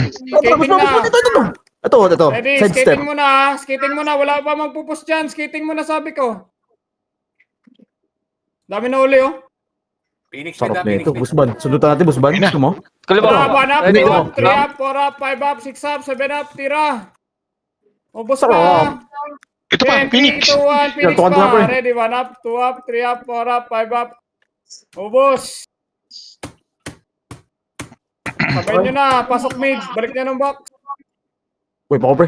boss Skating ban, na. Ito. Ready, Side step. skating muna. Skating muna. Wala pa magpupus dyan. Skating muna, sabi ko. Dami na uli, oh. Phoenix Sarap na, na ito, Phoenix boss ban. Sundutan natin, boss ban. Ina. Gusto mo? Kaliwa. Tara, 1 up, Ready, 2 go. up, 3 up, 4 up, 5 up, 6 up, 7 up, tira. Ubos Sarap. pa. Ito pa, 10, Phoenix. 3, 2, 1, Phoenix Tukan pa, pre. pa. Ready, 1 up, 2 up, 3 up, 4 up, 5 up. Ubos. Sabay nyo na. Pasok mid. Balik nyo ng box. Uy, pa ko, pre.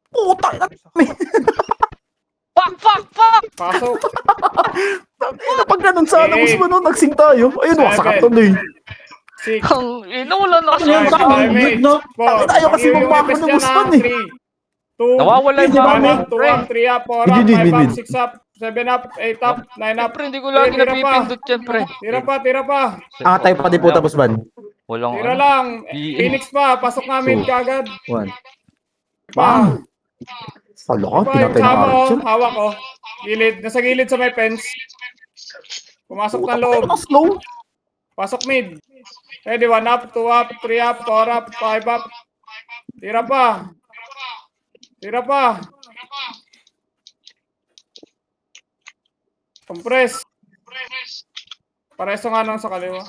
Puta, ina. Fuck! Pasok. Tangina, pag ganun sana, Eh. Busman, no? Nagsing tayo. Ayun, wasak to na eh. 6. Ang ina, wala na kasi Ano yan, yung baka tao. may good, no? Tayo kasi magmako ng Busman eh. 3, 2, Nawawala yung mga 1 up, mga 2 pre. up, 3 up, 4 up, Mid, 5 up, mid. 6 up, 7 up, 8 up, 9 up. Pre, hindi ko lagi Tira pa. napipindot yan, pre. Tira pa. Angat tayo pa di puta, Busman. Walang Tira ano. lang. Di- Phoenix pa, pasok namin Two. kagad. 1. Bang! Salo ka, pinatay ng Sama, Archer. hawak ko. Gilid, nasa gilid sa may fence. Pumasok ng loob. Slow. Pasok mid. Ready, 1 up, 2 up, 3 up, 4 up, 5 up. Tira pa. Compress. Pareso nga nang sa kaliwa.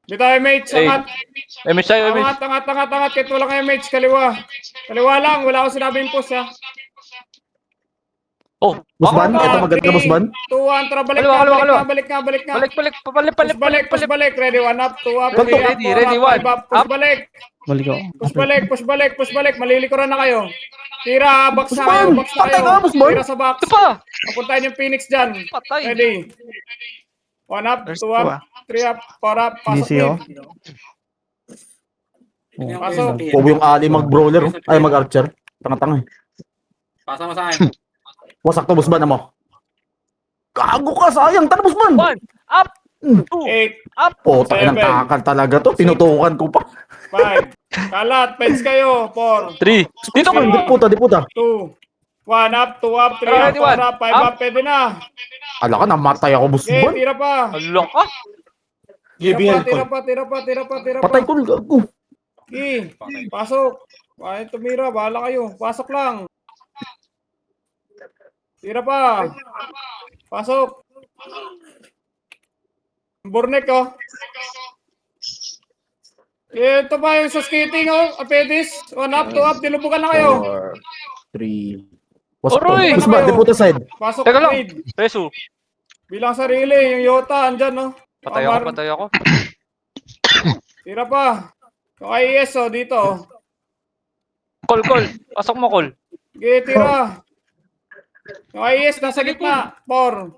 Di tayo mates, Hey. angat. MS tayo, MS. Angat. Kahit wala kayo mates, kaliwa. Kaliwa lang, wala akong sinabing push ha. Oh, Busman, baka- ito maganda, Busman. 2, 1, tara, balik Kaliwa. nga. Balik. Push balik. Ready, 1 up, 2 up, Ganto. 3 up, Ready, 4 up, one. 5 up. Push balik. Balik ako. Push balik. Malilikuran na kayo. Tira, box na kayo. Busman, patay ka, Busman. Tira sa box. Ito pa! Papuntahin yung Phoenix dyan. Patay. Ready. 1 up, First 2 two, up, 3 up, 4 up. Pasok DC ako. mid. Oh. Pasok. Bobo yung Ali mag-brawler. Ay, mag-archer. Tanga-tanga eh. Pasa mo sa akin. Wasak to, Busman mo. Gago ka, sayang. Tara, Busman. 1, up, 2, 8, Oh, tayo ng Seven. takal talaga to. Tinutukan ko pa. 5. Kalat, peds kayo. 4, 3. Dito ka! Di puta. 2, 1 up, 2 up, 3 up, Ready, 4 one. up, 5 up. Pwede na. Ala ka, namatay ako, Okay, Busman. tira pa. Alo ka! GBL ko. Tira pa. Patay ko, gago. Okay, pasok. Ay, tumira, bahala kayo. Pasok lang. Tira pa. Pasok. Burnek oh. Ito pa yung sa skating oh. Apedis. 1 up, 2 up. Dilubukan na kayo. 4, 3. Wasak to. Oroy! Busman, di puta side. Pasok Teka lang. mid. Peso. Bilang sarili. Yung Yota, andyan oh. Patay ako. Tira pa. Yung IES oh, dito oh. Call. Pasok mo, call. Okay, tira. Yung IES nasa gitna. 4,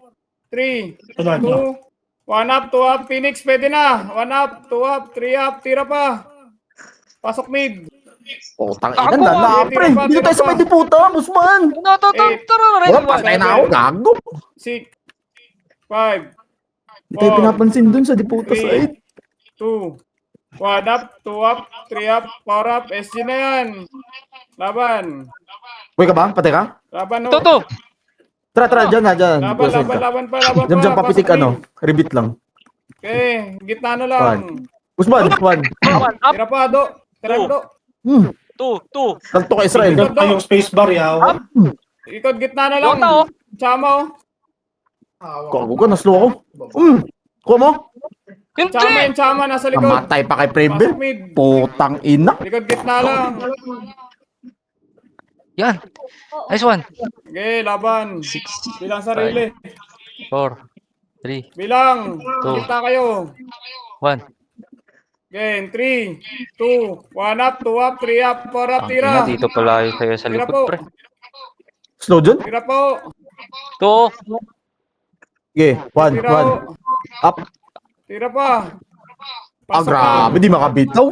3, 2, 1 up, 2 up. Phoenix, pwede na. 1 up, 2 up, 3 up. Tira pa. Pasok mid. Oh, tangina, Ako, lala, pre. tira pa, Dito tayo sa may di puta, Busman. Tara, ready, Wala, patay na ako, gago. 6, 5, Hindi tayo pinapansin dun sa di puta side. 2, 1 up, 2 up, 3 up, 4 up. SG na yan. Laban. Uy ka ba? Patay ka? Laban oh. Toto! Tara, dyan. Laban pa. Diyan, papitik, Pasok mid. rebit lang. Okay, gitna na lang. Busman, 1. 1, up, Tira pa, do. Tira Two. do. 2. Kalto ka, Israel. Tingnan pa yung spacebar, yaw. Ikot gitna na lang. Yota, oh. Sama oh. Gago ka, naslo ako. Kuha mo? Hindi! Sama, nasa likod. Namatay pa kay Preble. Pasok mid. Putang ina. Likod gitna lang. Yan. Nice one. Okay, laban. 6, Bilang sarili. 4, 3, Bilang. Two. Kita kayo. 1. Again, 3, 2, 1 up, 2 up, 3 up, 4 up, tira. Dito pala yung sa'yo sa Tira likod, po. pre. Slow dyan? Tira po. 2. Okay, 1. Tira po. Up. Tira pa. Ah, grabe, di makabitaw.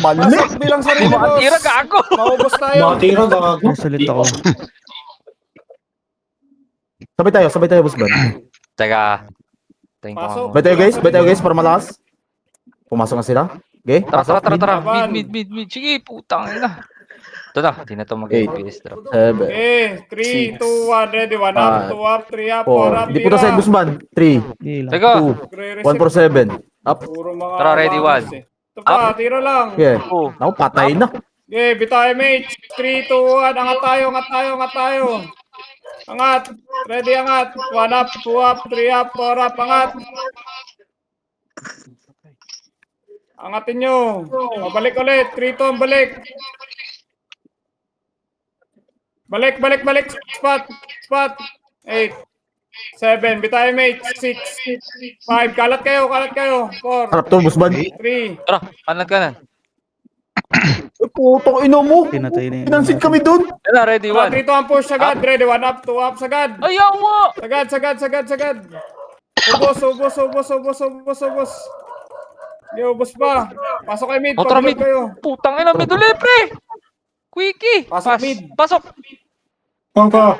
Mali. Pasok bilang sarili, boss. Tira, gago! Maubos tayo. Mga tira, gago. Nasalit ako. Sabay tayo, Busman. Teka. Tingin ko Pasok. nga. Sabay tayo guys, para malakas. Pumasok na sila. Okay? Tara. Laban. Mid. Sige, putang ina. Ito na, di na ito mag-FPS drop. 7. Okay, 3, 2, 1, ready. 1 up, 2 up, 3 up, 4 up, 4. Di puta side, Busman. 3, Hindi lang. Teka. 2, 1 for 7. Up. Puro mga Tara, ready, bangos, one. eh. Ito pa, tira lang. Okay. Oh. Ako, patay na. Okay, bitaw mate. 3, 2, 1. Angat tayo. Angat. Ready, angat. 1 up, 2 up, 3 up, 4 up. Angat. Angatin nyo. Balik ulit. 3, 2, balik. Balik. Spot. 8, 7. Bitaw mate. 6, 5. Kalat kayo. 4, Harap to, Busman. 3, Tara, kanan. Putang ina mo. Pinatay na yun. Pinansin kami dun. Yan na, ready, 1. 3, 2, 1, push agad. Ready, 1 up, 2 up, sagad. Ayaw mo! Sagad. Ubos. Yo, ubos pa. Pasok kay mid. Kontra Pag-vlog mid. kayo. Putang ina, mid ulit, pre! Quickie! Pasok mid. Pasok! Pangka.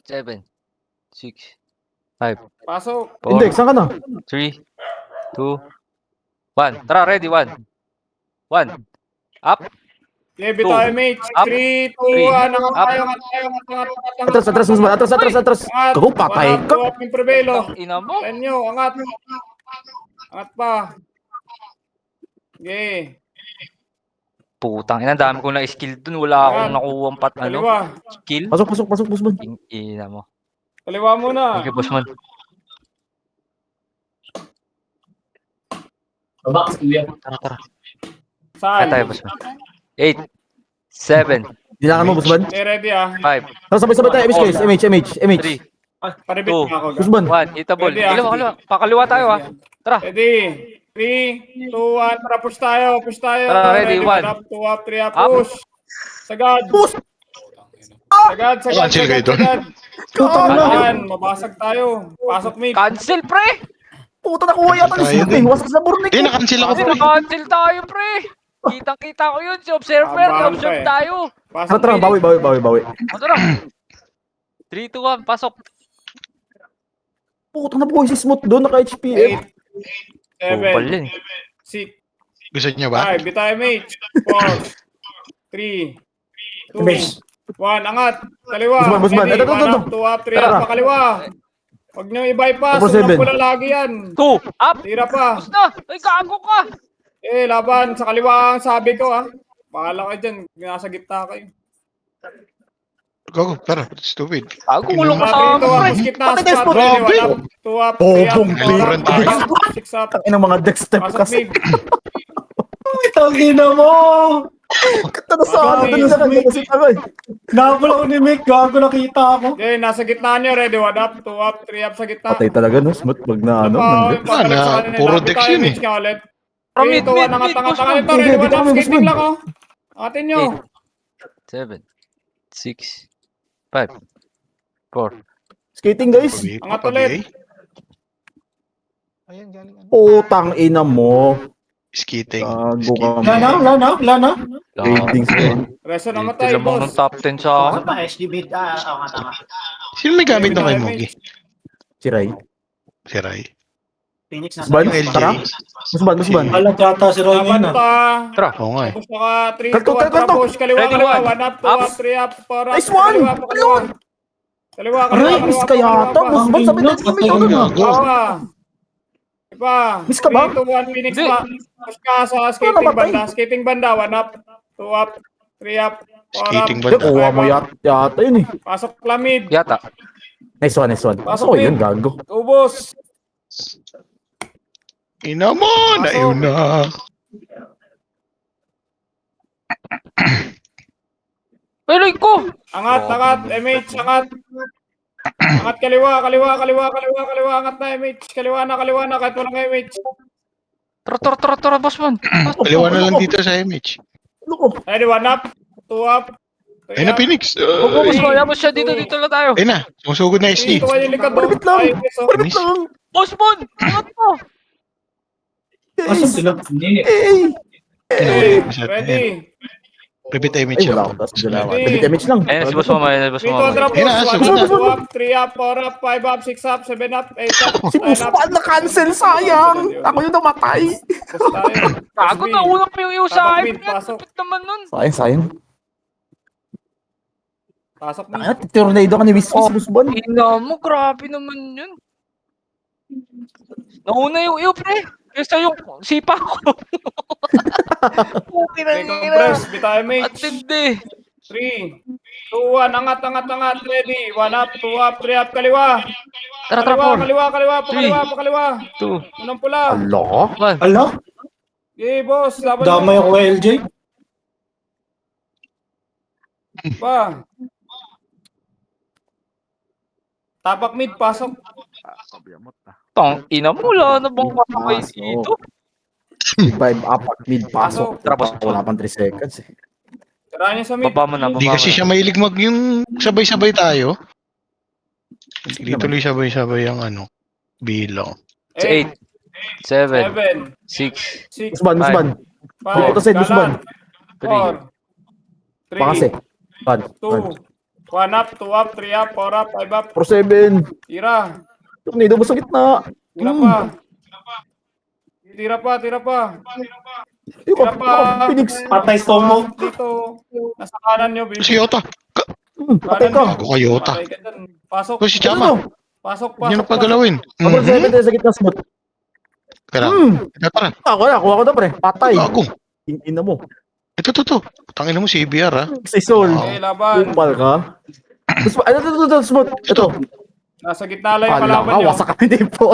7, 6, 5, Pasok. 4, Index, saan ka na? 3, 2, 1. Tara, ready, 1. 1. Up. Levi Two. tayo, mate. Up. 3, 2, Three. 1. Up. Atras, Guzman. Atras. Kago, patay ka. Tuwap yung prevelo. Ina mo. Tenyo, angat. Angat pa. Okay. Putang ina, dami ko na skill dun. Wala akong nakuha pat Kaliwa. skill. Pasok, Guzman. Ina mo. Kaliwa muna. Thank you, Bossman. Tara. Saan? Tayo, Bossman. 8, 7, Dilakan mo, Guzman. Okay, ready ah. 5, Tara, sabay tayo. MH. 3, Paribit Two. na ako. Guzman. 1. Itabol. Ready, ah. Kaliwa. Pakaliwa tayo, ha. Tara. Ready. 3, 2, 1. Tara, push tayo. Tara, ready, 1. 1 up, 2 up, 3 up. Up. Push. Sagad. Sagad. Cancel kayo doon. Putang ina. Ayan, mabasag tayo. Pasok mid. Cancel, pre! Puta, nakuha yata ni Tayo Sino. din. Wasak sa burnik. Hindi, na-cancel ako, pre. Cancel tayo, pre! Kitang-kita ko yun. Si Observer. Abahan Na-observe ka eh. tayo. Pasok Tara, mid. bawi. Ano na? 3, 2, 1. Pasok. Puta, nabuhay si Smooth doon. Naka-HPF. 8, Kupal 7, yun. 6, Gusto niyo ba? 5. Bitay mate. 4, 3, 2, 1. Angat. Kaliwa. Guzman. Ready, Ito. 1 up, 2 up, 3 up. Tara. Pakaliwa. Huwag niyo i-bypass. Tapos Unang 7. pula lagi yan. 2, up. Tira pa. Tapos na. Ay, gago ka. Laban. Sa kaliwa ang sabi ko ah. Bahala kayo dyan. Nasa gitna kayo. Go. Tara, stupid. Gago, kulong ka sa Tara, amin, pre. push gitna. Patay tayo, Spot. spot. Ready, Grabe. 1 up, 2 up, 3 up. Bong, 4 up, bilis. 5 up, 6 up. Tangin ng mga deck step Pasok kasi. mid. Tangina mo! Kata na sa ano. Doon sa kanya kasi tagay. Nabula ko ni Mick. Gago nakita ako. Okay, nasa gitna nyo. Ready, 1 up, 2 up, 3 up sa gitna. Patay talaga, no? Smooth. Pag na ano. Puro Dex yun eh. From mid, mid, Angat mid, ito. Okay, Ready, 1 dito up, kami, skating Guzman. lang oh. Angatin nyo. 7, 6, 5, 4. Skating, guys. Angat ulit. Putang ina mo. Skating. Gago ka. Lana. Grading sa Reso namatay, Lamang ng boss. top 10 sa akin. Ano pa, SD mid? Tama. Sino may gamit ng kay Mogi? Si Ray. Si Ray. Phoenix na Guzman, Yung LJ. tara. Guzman. Alat yata si Roy Laban ngayon. pa. Tara. Oo nga eh. Tapos naka 3, Kanto, 2, 1, kanto. push. Kaliwa, Ready, kaliwa. one. 1 up, 2 Up. up, 3 up, 4 up. Nice one. Kaliwa. Kaliwa, Aray, miss ka yata. Guzman, sabi na kami ito na. Go. Iba. Miss ka ba? 3, 2, 1, Phoenix Hindi. pa. Push ka sa skating namatay? banda. Skating banda, 1 up, 2 up, 3 up, 4 up. Skating Hindi, banda. kuha mo yata yun eh. Pasok lamid. Yata. Nice one. Pasok ko yun, gago. Ubos. Ina mo! Ayun na. Ay, ko! Angat, MH, angat. Angat kaliwa. Angat na, MH. Kaliwa na, kahit walang MH. Tara, bossman. Kaliwa na lang dito sa MH. Ano ko? Ready, 1 up, 2 up. Ayun na, Phoenix. Yamos siya. Dito lang tayo. Ayun na. Sumusugod na SD. Dito kayo yung likod. Malapit lang. Ay, yes, oh. Malapit lang. Bossman! Angat mo! Asan Guys. sila? Eh. Okay, ready. Repeat Ay, MH wala ako. akong taas dalawa. Debit damage lang. Ayun, si boss mama. Dito, drop Ayun na, push. 1 sumunod up, na. 2 up, 3 up, 4 up, 5 up, 6 up, 7 up, 8 up. Si Buspan na-cancel, sayang. Ako yung namatay. Gago na, unang pa yung sa akin. Pasok. Kapit naman nun. Sayang. Pasok mo. Ano, tornado ka ni Whiskey si Buspan. Ina mo, grabe naman yun. Nauna yung iyo, pre. Kesa yung sipa ko. Puti na Okay, nila. compress. Bitay, MH. At hindi. 3, 2, 1. Angat. Ready. 1 up, 2 up, 3 up. Kaliwa. Tara, Pakaliwa. 2, Unang pula. Allah. 1. Ala, Okay, boss. Laban damay mo. ako kay LJ. Ba. Tapak mid. Pasok. Tang ina mo, wala na bang kakakay dito? 5 up, mid, pasok. Pasok. Wala pang 3 seconds eh. Tirahan niyo sa mid. Baba mo na, Hindi baba kasi mo siya na. mahilig yung sabay-sabay tayo. Hindi tuloy sabay-sabay ang bilang. 8, 7, 7, 6, 6, Musban. 5, Pupunta side, Musban. 4, Pakasi. 3, 2, 1 up, 2 up, 3 up, 4 up, 5 up. 4-7. Tira. Tornado mo sa gitna. Tira pa. Tira pa, tira pa. Tira pa. Phoenix. Patay Tomo. Dito. Nasa kanan nyo, baby. Si Yota. Patay ka. Bago ka Yota. Patay ka dyan. Pasok. O si Chama. Pasok, Hindi na pasok. pagalawin. Abang 7 tayo sa gitna, smooth. Tara. Tara. Kuha ko na pre. Patay. Gago. Ina mo. Ito. Tangin mo si ABR ha. Sa Sol. Okay, laban. Kumpal ka. Ito, smooth. Ito. Nasa gitna lang yung Pala kalaban ka, nyo. wasak ka hindi po.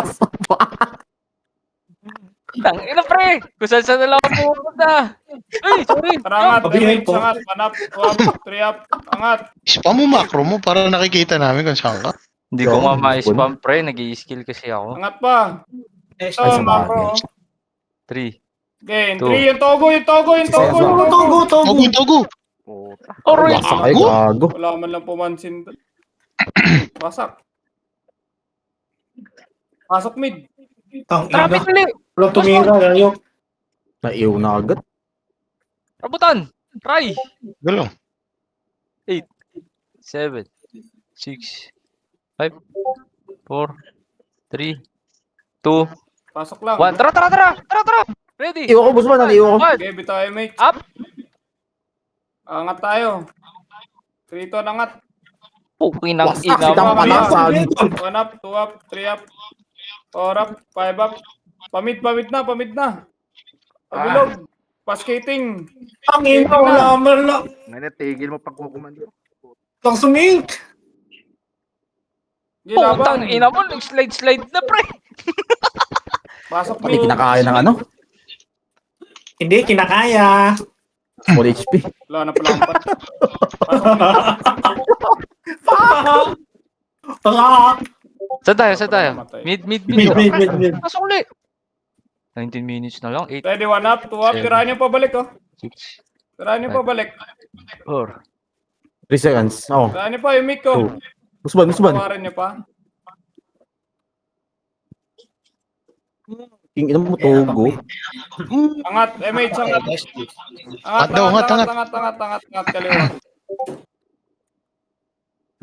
Tang ina pre! Kung saan na lang ako pupunta. Ay, sorry. Tara, angat. Pabihin po. Angat. 1 up, 2 up, 3 up. Angat. Spam mo macro mo para nakikita namin kung saan ka. Hindi ko nga ma-spam pre. Nag-i-skill kasi ako. Angat pa. Ito, Ay, sa macro. 3. Okay, Two. 3. Yung togo, yung togo, yung togo. Isa, yung Togo, togo. Togo. Togo. Aroy! Wasak kayo, gago. Wala man lang pumansin. Wasak. Pasok mid. Tang Traffic ina. ulit! Walang tumira. Ayaw. Naiyaw na agad. Rabutan! Try! Galaw. 7, 6, 5, 4, 3, 2, Pasok lang. 1. Tara! Ready? Iwan ko, Busman. Naiiwan ko. 1. Okay, bitaw mate. Up! Angat tayo. 3 to angat. Pukinang Wasak, ina sitang mo. palasan. 1 up, 2 up, 3 up. 4 up, 5 up. Pamid na. Pabilog. Paskating. Tang ina. Wala man lang. Ngayon, tigil mo pagkukumando. Tang sumink. Putang ina mo. Nag-slide na pre. Pasok Pati mid. kinakaya ng ano? Hindi, kinakaya. Small HP. Wala na pala ang pat. Pasok mid. Saan tayo? Mid. Mid. Pasok ulit. 19 minutes na lang. 8, Ready, 1 up, 2 up. Tirahan niyo pabalik, oh. 6, Tirahan niyo pabalik. 4. 3 seconds. Oh. Tirahan niyo pa yung mic ko. Busman. Tawarin niyo pa. King ina mo, Togo. Angat, MH, angat. Angat, kaliwa.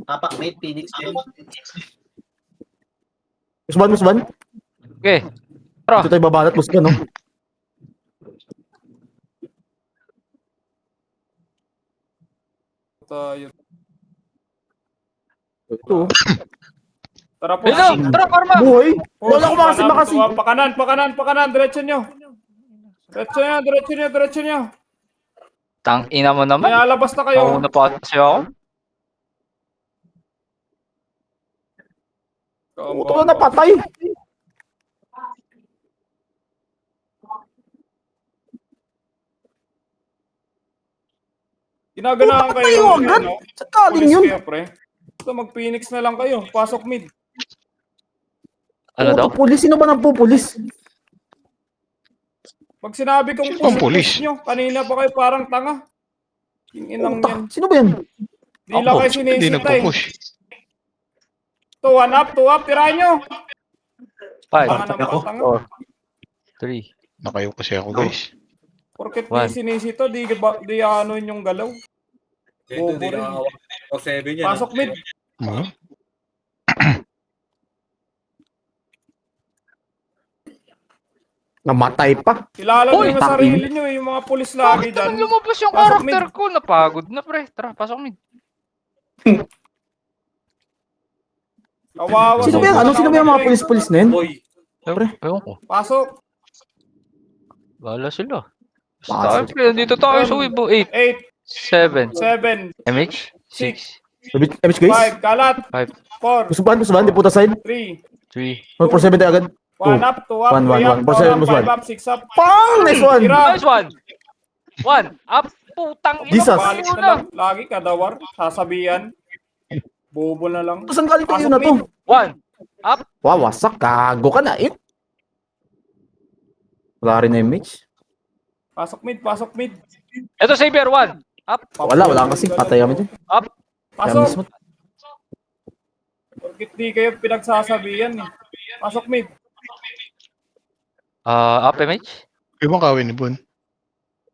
Tapak mate, Phoenix din. Busman. Okay. Ito tayo babalat, Busman, no? Tayo. Ito. Tara po. Hello! Tara, Karma! Buhay. Wala ko makasi. Pakanan. Diretso nyo. Diretso nyo. Tang ina mo naman. May alabas na kayo. Mauna pa kasi ako. Ito na napatay. Ginaganahan Patay kayo. mo agad. ano, Sa kaling pulis yun. kayo, pre. Ito, mag-Phoenix na lang kayo. Pasok mid. Ano daw? Pulis. Sino ba nang pupulis? Pag sinabi kong Sino bang pulis? nyo, kanina pa kayo parang tanga. Yung inang Puta. yan. Sino ba yan? Di lang kayo Hindi sinisita eh. nagpo-push. Ito, 1 up, 2 up. Tirahan nyo. 5, Tanga na mga tanga. 3, Nakayo kasi ako guys. Porket One. di sinisita, di ano yung galaw. Bobo rin. Pasok mid. Huh? Namatay pa. Kilala Hoy, nyo yung sarili nyo eh. Yung mga pulis lagi Bakit naman dyan. lumabas yung Pasok karakter ko? Napagod na pre. Tara, pasok mid. Kawawa. Sino ba yan? Sino ba yung mga pulis-pulis na yun? Ewan ko. Pasok. Bahala sila. Pasok. Basta tayo pre. Dito tayo sa Weibo. 8, 8, 7, 7, MH, 6, MH guys? 5, kalat. 5, 4, Busman. Di puta side. 3, 3. 4-7 tayo agad. 1 up, 2 up, One, 3 one, up, one. 4 up, Busman. 5 up, 6 up. Pang! Nice one! Tira. Nice one! 1, up! Putang ina Jesus. mo Balik na na! lang. Lagi kadawar. Sasabihan. Bobo na lang. Saan galing kayo Pasok na to? mid. 1, up! Wow, wasak. Gago ka na. Eh. Wala rin na image. Pasok mid, pasok mid. Ito, Savior, 1. Wala kasi. Patay kami dyan. Pasok. Bakit di kayo pinagsasabihan eh? Pasok mid. Up, MH? Ibang kawin ni Bon.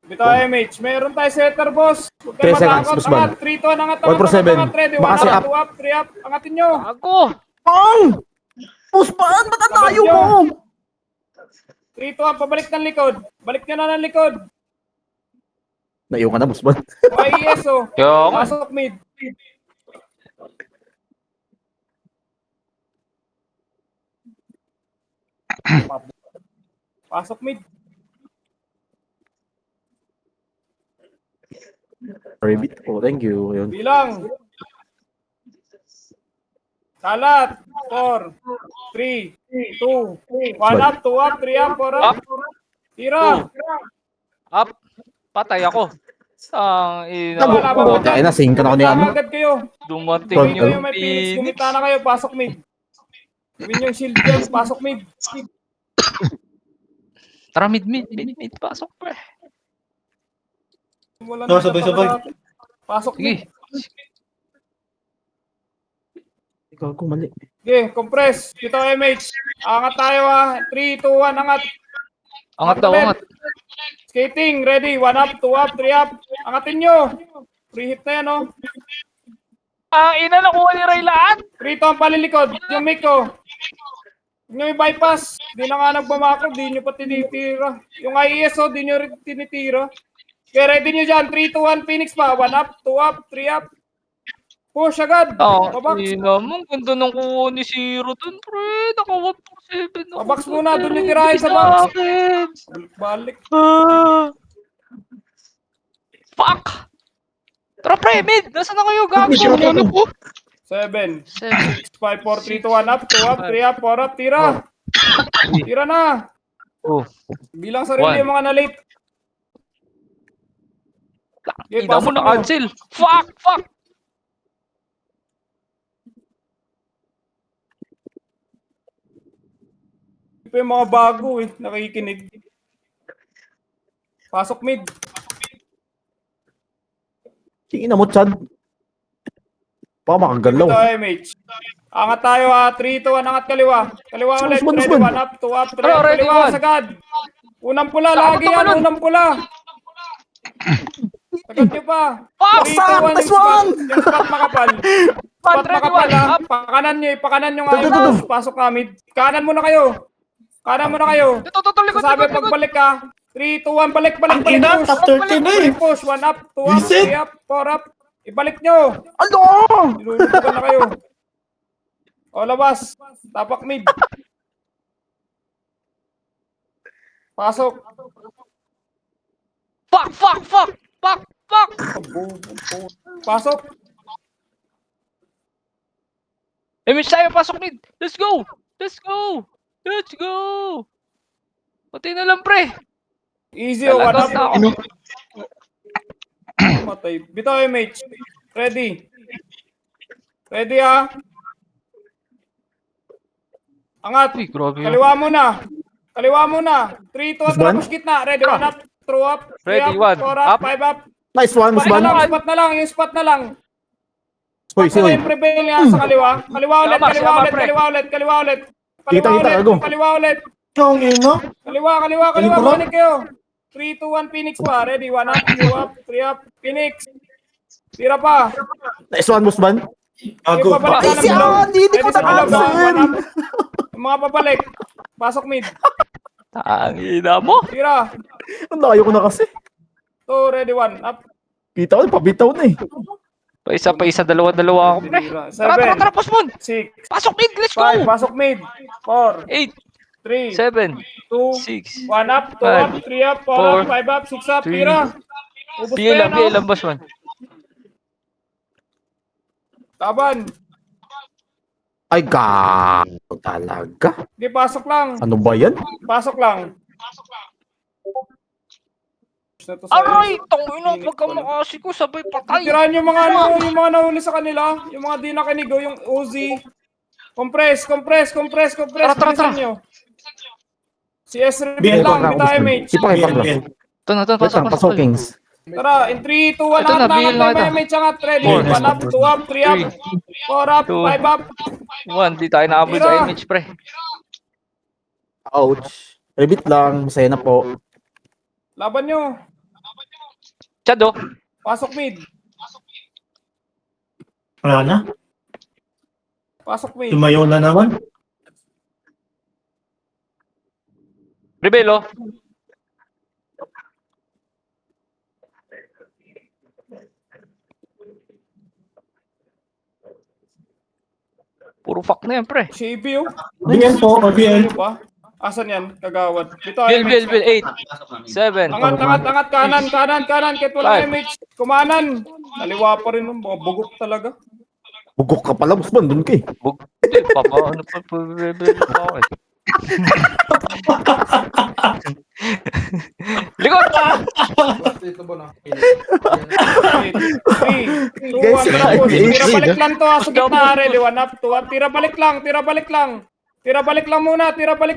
Bitaw MH. Meron tayo setter, boss. Huwag kayo 3 seconds, matakot. boss man. Angat. 3 to, angat. 1 for 7. Ready. Baka 1 si up, up. 2 up, 3 up. Angatin nyo. Ako! Pang! Puspan! Ba't ang layo mo? 3 to up, pabalik ng likod. Balik nyo na ng likod. Naiyo ka na, Puspan. YES oh. Yung, Pasok mid. Pasok mid. Rabbit. Oh, thank you. Yun. Bilang. Salat. 4, 3, 2, 1 up, 2 up, 3 up, 4 up. Tira. up. Patay ako. Ang ina. Oh, tayo na. Singka na ako ni ano. Agad kayo. Dumating Front, Tingin nyo yung yung may Phoenix. Phoenix. Gumita na kayo. Pasok mid. Gawin yung shield dyan. Pasok mid. Tara, mid. Pasok, pre. Wala No, sabay-sabay. Pasok mid. Sige. Ikaw ko mali. Okay, compress. Dito MH. Angat tayo ha. 3, 2, 1, angat. Angat daw, angat. Skating, ready. 1 up, 2 up, 3 up. Angatin nyo. Free hit na yan, oh. Ang ina, nakuha ni Ray lahat. Rito ang palilikod. Yung mic ko. Huwag nyo i-bypass. Di na nga nagbamakro. Di nyo pa tinitira. Yung IES, oh, di nyo rin tinitira. Okay, ready nyo dyan. 3, 2, 1, Phoenix pa. 1 up, 2 up, 3 up. Push agad. Pabox. Ina mo, ganda ng kuha ni Zero dun, pre. Naka 147. Pabox muna. Doon yung tirahin sa box. akin. Balik. Fuck! Tara, pre, mid! Nasaan na kayo, gago? Ano po? 7, 6, 5, 4, 3, 2, 1 up, 2 up, 3 up, 4 up. Tira. Tira na. Oh. Bilang sarili yung mga na-late. Okay, Ina mo pasok na nyo. cancel. Fuck! Ito yung mga bago eh, nakikinig. Pasok mid. Tingin na mo, Chad. Baka makagalaw. Ito MH. Angat tayo ha, 3, 2, 1, angat kaliwa. Kaliwa ulit, Usman, ready, Usman. 1 up, 2 up, 3 Ano, up, ready, kaliwa, one. sagad. Unang pula, Dapat lagi yan, tumalon. unang pula. Sagad nyo pa. Fuck, 3, 2, 1, sakto, yung Swan. spot makapal. Spot Ready, makapal one, ha, up. pakanan nyo nga yung pasok kami. Kanan muna kayo. Kanan muna kayo. Ito, likod. Sasabi pagbalik ka. 3, 2, 1, balik, Ang ina, push. top 13 na eh. Push, 1 up, 2 up, Visit. 3 up, 4 up. Ibalik nyo. Ano? Nilulubukan na kayo. O, labas. Tapak mid. Pasok. Fuck! Pasok. Image tayo, pasok mid. Let's go! Pati na lang, pre. Easy o, 1 Talagang up. ako. Matay. Bitaw MH. Ready. Ready ha. Angat. Uy, grabe yun. Kaliwa muna. 3, 2, 1, Usman? push gitna. Ready, 1 up. Throw up. 3 Ready, up, 4 one. up, Up. 5 up. Nice one, Musban. Yung spot na lang. Hoy, Spot na hoy. yung prevail niya sa kaliwa. Kaliwa ulit. Kita, gago. Kaliwa ulit. Ang ina. Kaliwa. Kaliwa. Balik kayo. 3, 2, 1, Phoenix pa. Ready, 1 up, 2 up, 3 up. Phoenix. Tira pa. Nice one, Musban. Gago. Ay, si Andy, hindi ko na-cancel. Yung mga papalik. Pasok mid. Ang ina mo. Tira. Ang layo ko na kasi. 2, ready, 1 up. Kita ko, pabitaw na eh. Pa-isa, dalawa ako, pre. Tira. 7, Tara, push mo. 6, Pasok mid, let's 5, go. pasok mid. 4, 8, 3, 7, 2, 6. 1 up, 2 up, 3 up, 4 up, 5 up, 6 up. three. Tira. Ubus Sige pa yan, lang, boss man. Taban. Ay, gago talaga. Hindi, pasok lang. Ano ba yan? Pasok lang. Aray, tangina, pagka makasi ko, sabay patay. Tirahan yung mga yung mga nahuli sa kanila, yung mga di nakinigo, yung Uzi. Compress. Tara. Bilisan nyo. Si S reveal Bien, lang, Para ako, bitaw Musban. MH. Ipakipak lang. Ito, Wait lang, pasok Kings. Tara, in 3, 2, 1, Ito na, angat na, bigyan angat mo na, ito. may angat, ready. Four. 1 up, 2 up, 3 up, 4 up, 2, 5 up. 1, di tayo nakabol sa Tira. image, pre. Ouch. Rebit lang, masaya na po. Laban nyo. Chad, oh. Pasok mid. Wala na. Pasok mid. Tumayo na naman. Rebelo. Puro fuck na yan, pre. Shavy, oh. BL po, BL. Ano pa? Asan yan? Kagawad. Dito, Bill, MH. 8, Pasok namin. 7. Angat, kanan. Kahit walang Five. MH. Kumanan. Naliwa pa rin, oh. Mga bugok talaga. Bugok ka pala, Busman, dun ka eh. Hindi, ano pa, rebelo pa ako eh. Likod! 3, 2, 1, Guys, tapos. guys, Tira balik lang to, sa gitna, ready. 1 up, 2 up. Tira balik lang. Tira balik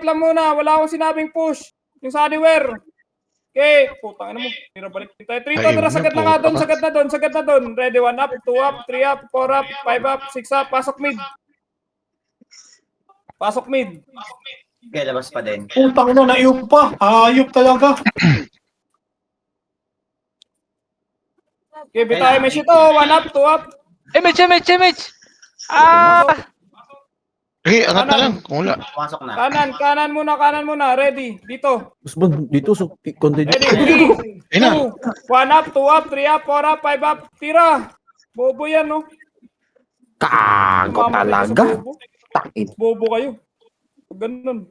lang muna. Wala akong sinabing push. Yung sa anywhere. Okay, putang ina mo. Tira balik. Tayo 3 to, tira sagad na nga doon, sagad na doon. Ready, 1 up, 2 up, 3 up, 4 up, 5 up, 6 up. Pasok mid. Okay, labas pa din. Putang ina, naiyop pa. Ayop talaga. Okay, bitay may shit. 1 up, 2 up. Image! Ah! Okay, angat na lang. Kung wala. Pasok na. Kanan muna. Ready. Dito. Busman, dito, so, continue. Ready. 3, Ayun na. 2, 1 up, 2 up, 3 up, 4 up, 5 up. Tira. Bobo yan, no? Kago Mama, talaga. bobo. Takit. Bobo kayo. Ganun.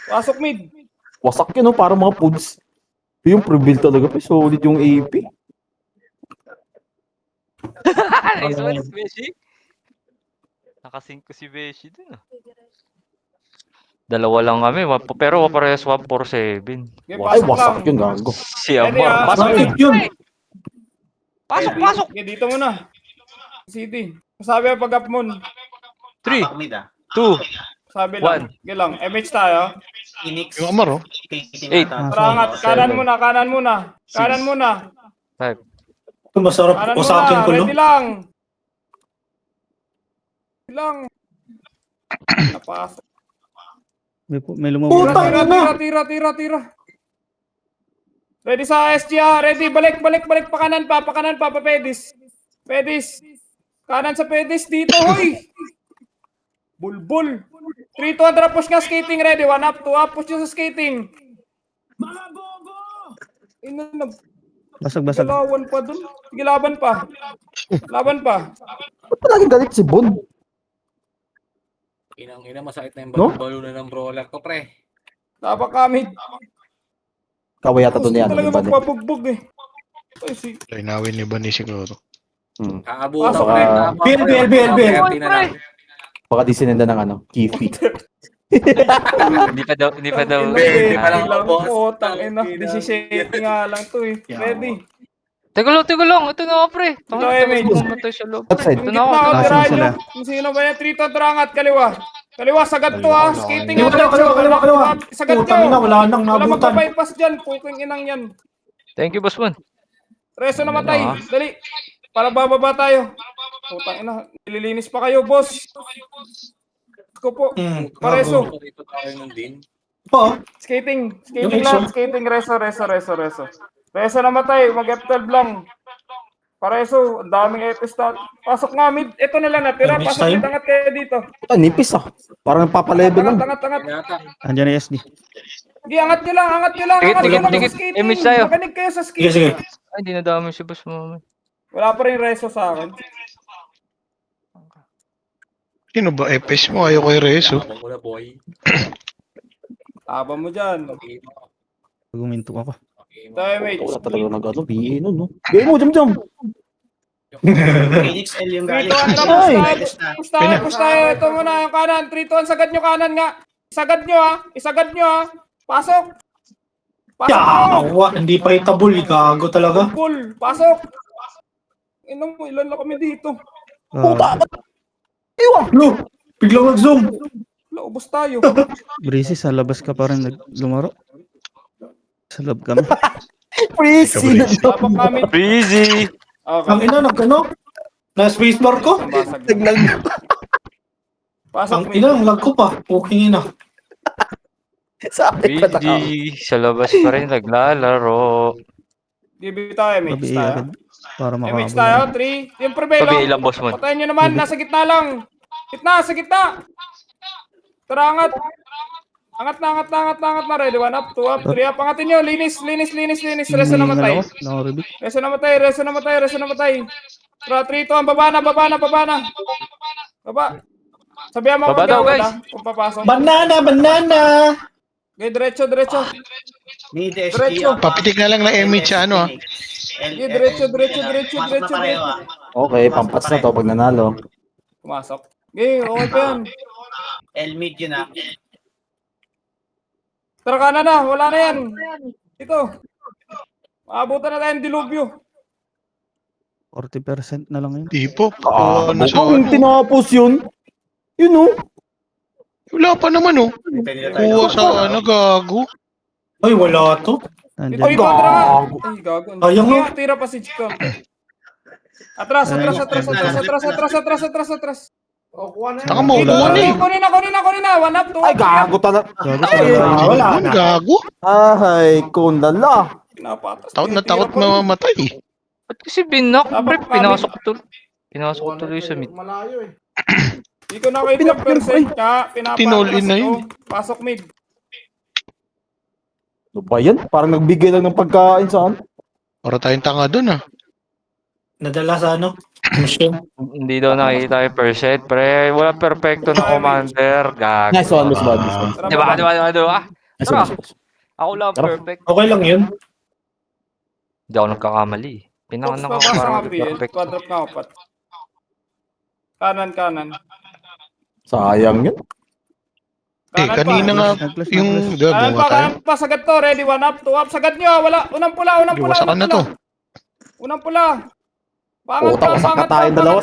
Pasok mid. Wasak yun, no? Parang mga foods. Yung prevail talaga, pa solid yung AP. Nice one, Beshi. Nakasync ko si Beshi dun ah. Dalawa lang kami, pero parehas 147. Okay, Ay, pasok wasak lang. yun, gago. Si Ready, Amar. ah. Bakit yun? Pasok! Okay, dito muna. City. Sabi ang pag-up mo. 3, Tapak mid ah. 2, Sabi lang. Okay lang. MH tayo. Phoenix. Yung Amar, oh. Eight. Parangat. Kanan muna. 5. Ito masarap Kanan po sa akin muna. ko, no? Ready lang. Napasok. May lumabas. Tira. Ready sa SGA. Ready. Balik. Pa kanan pa. Pedis. Kanan sa Pedis. Dito, hoy. Bulbul. 3, 2, 1, push nga skating. Ready. 1 up, 2 up. Push nyo sa skating. Mga bobo! Basag. Galawan pa dun. Sige, laban pa. Ba't palaging galit si Bon? Inang masakit na yung No? balo na ng brawler ko, pre. Dapat kami. Kaway yata to Gusto niyan. talaga magpabugbog eh. Ay, si... Linawin ni Bani siguro. Kaabutan Pasok ko rin. na. BL. Baka di sinenda ng ano, Kifi. Hindi pa daw. Hindi pa lang ako, boss. Putang ina. 17 nga lang to eh. Ready. Teka lang. Ito na ako, pre. Ito, MH. Pumatay sa loob. Outside. Ito Ito na ako. na, Taas tirahan sila. nyo. Kung sino ba yan? 3 to drangat, kaliwa. Sagad to ha. Skating nga. Kaliwa. Sagad Putang ina, nyo. wala nang Wala nabutan. magpa-bypass dyan. Puking inang yan. Thank you, boss man. Reso namatay. Dali. Para bababa tayo. Putang ina. Nililinis pa kayo, boss. Ko po. Pareso. Dito tayo nun din. Po. Skating Yung lang. Skating. Reso. Reso namatay. Mag-F12 lang. Pareso. Ang daming epis na. Pasok nga mid. Ito na lang natira. Next Pasok time. mid. Angat kayo dito. Puta, nipis ah. Parang papalevel lang. Angat. Yata. Andyan na SD. Sige, angat nyo lang. Dikit. Sa skating. Image tayo. Makinig kayo sa Sige. skating. Ay, hindi na dami si boss mo. Wala pa rin reso sa akin. Sino ba? Epes mo? Ayaw kay Rezo. Ako muna, boy. Taba mo dyan. Guminto ako. Ito, MH. Wala talaga nag-ano, BA nun, no? BA mo, jam. Phoenix L yung galing. 3, 2, 1, push tayo. Ito muna yung kanan. 3, 2, 1, sagad nyo kanan nga. Isagad nyo ha. Pasok. Yawa, hindi pa itabol. Gago talaga. Pull. Pasok. Inom mo, ilan na kami dito. Puta, iwan! Lo, biglang nag-zoom. Wala, ubos tayo. Breezy, sa labas ka pa rin lumaro. Sa loob kami. Freezy na Tapak namin. Breezy! Okay. Ang ina, nag-ano? Na-spacebar ko? Basag na. Naglag. Pasok Ang mid. ina, ang lag ko pa. Puking ina. Sabi ko na. Breezy! Sa labas pa rin naglalaro. DB tayo, MH Babi tayo. agad. Para MH tayo, makakabula. 3. Yung Prebelo. Babi ilang boss mo. Patayin nyo naman, nasa gitna lang. Gitna, sa gitna. Tara, angat. Angat na. Ready, 1 up, 2 up, 3 up. Angatin nyo, linis. Resa na matay. Nakaribik. Resa na matay. Tara, 3, 2, baba na. Baba. Sabihan mo Baba daw, mag-awad, guys. kung papasok. Banana! Okay, diretso. Need Diretso. Papitik na lang ng MH sa ano, ah. Diretso. Okay, pampats na to pag nanalo. Pumasok. Okay, okay pa yan. L mid yun ah. Tara ka na, wala na yan. Ito. Maabutan na tayong dilubyo. 40% na lang yun. Di po. Ah, Ano sa kung ano? tinapos yun. Yun oh. Wala pa naman, oh. Kuha sa ano, gago. Ay, wala to. Ito, Nandyan. tara ka. Ay, gago. Ayaw mo. Kaya, tira pa si Chico. Atras. Taka mo, wala na eh. Kunin na. 1 up, 2 up. Ay, gago talaga. Gago Ay, talaga. wala Yun, na. gago. Ay, kunala. Pinapatas. Takot na Tira takot pa yun. mamamatay. Ba't kasi binak? Pre, Dapat pinasok ko tuloy sa mid. Hindi ko nakita yung percent ka. Tinol-in na Pinapatas yun. ko. Pasok mid. Ano ba yan? Parang nagbigay lang ng pagkain sa ano. Para tayong tanga dun, ah. Nadala sa ano? Machine. Hindi daw nakikita yung percent. Pre, wala perfecto na commander. Gago. Nice one, Miss Bud. Tara, Diba? baba. Nice Tara. one. Ako lang Tara. perfect. Okay lang yun. Hindi ako nagkakamali. Pinanganak ako Box, para babasa maging ka, perfect. Quadrop na upat. Kanan. Sayang yun. Kanina nga, Nag-flash, yung, nag-flash. di ba, bumaba tayo. Kanan pa, sagad to. Ready, 1 up, 2 up. Sagad nyo, wala. Unang pula. Iwasakan na to. Unang pula. Pangat Puta, wasak ka tayong dalawa.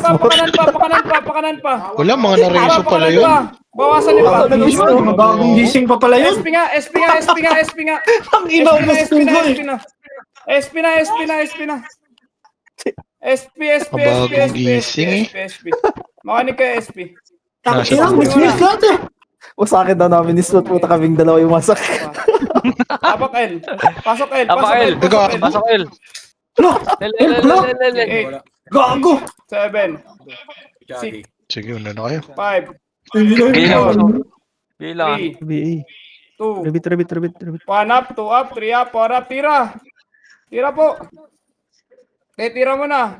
Pakanan pa. Wala, mga nareso pala yun. Bawasan nyo pa. Bagong gising pa pala yun. SP nga. Ang ina, umas ko nga eh. SP na. SP. Kabagong gising eh. Makinig kayo, SP. Ang ina, miss natin. Sa akin daw namin ni Slot, puta kaming dalawa yung masak. Tapak L. Pasok L. Apa L? Pasok L. Ano? L. 8, Gago. 7, Jagi. Sige, una na kayo. 5, Bilang. 3, BA. 2, Rabit. 1 up, 2 up, 3 up, 4 up, tira po. Okay, tira mo na.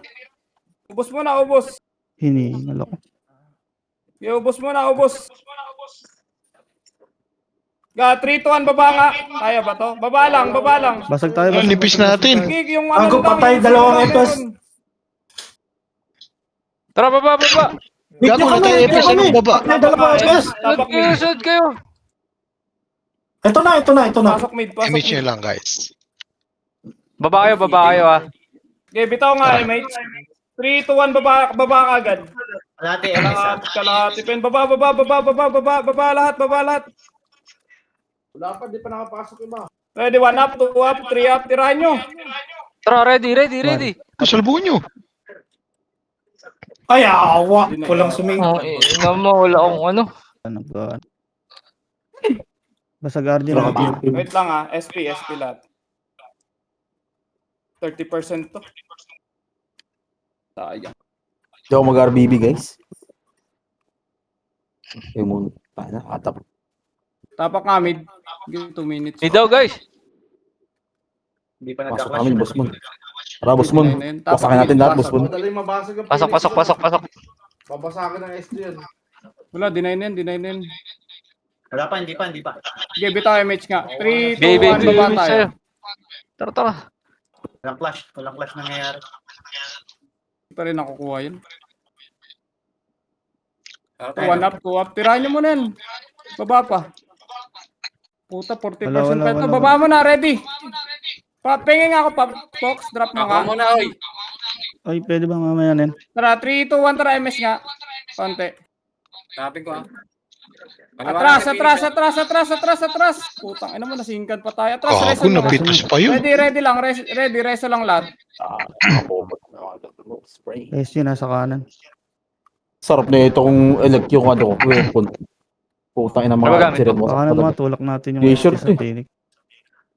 Ubos mo na. Hinihingal ako. Okay, ubos mo na. Ga, 3 to 1, baba nga. Kaya ba to? Baba lang. Basag tayo. Ang nipis natin. Gig, yung Bago lang, patay, yung dalawang ano epes. yun. Tara, baba. Gago na tayo, Epes, anong baba? Patay, dalawang epes. Tapak mid. Sud kayo. Ito na. Pasok mid. MH nyo lang, guys. Baba kayo ah. Okay, bitaw nga, mate. 3 to 1, baba ka agad. Kalahati MS ah. Kalahati pen. Baba lahat. Wala pa, di pa nakapasok iba. Ready, 1 up, 2 up, 3 up, tirahan nyo. Tara, ready. Kasalbo nyo. Ay, awa. Walang suming. Oh, wala akong ano. Ano ba? Basag Guardian. Wait lang ah, SP lahat. 30% to. Sayang. Hindi ako mag-RBB, guys. Yung muna. Atap. Tapak nga mid. Give 2 minutes. Hindi daw guys. Hindi pa Pasok nagka-clash. namin, boss mo. Tara, boss mo. Pasakin natin lahat, boss mo. Pasok. Wala, deny na yan. Wala pa, hindi pa. Okay, bitaw MH nga. 3, 2, Baby, 1, baba tayo. Tara. Walang clash nangyayari. Hindi pa rin nakukuha yun. Tara 1 up, 2 up. Tirahan nyo muna yan. Baba pa. Puta, 40% pa ito. Wala. Baba mo na, ready. Pingin nga ako pa. Fox, drop mo nga. Baka mo na, oy. Ay, pwede ba mamaya na yan? Tara, 3, 2, 1, tara MS nga. Konti. Tapin ko, ha. Atras. Putang ina mo, nasingkan pa tayo. Atras, reso Gago, lang. napitas pa yun. Ready lang, reso lang lahat. SG nasa kanan. Sarap na ito kung elect yung ano, weapon. Putang ina Ano ba mga gamit siren mo? mo Baka sa naman talaga. tulak natin yung T-shirt SG sa eh. Phoenix.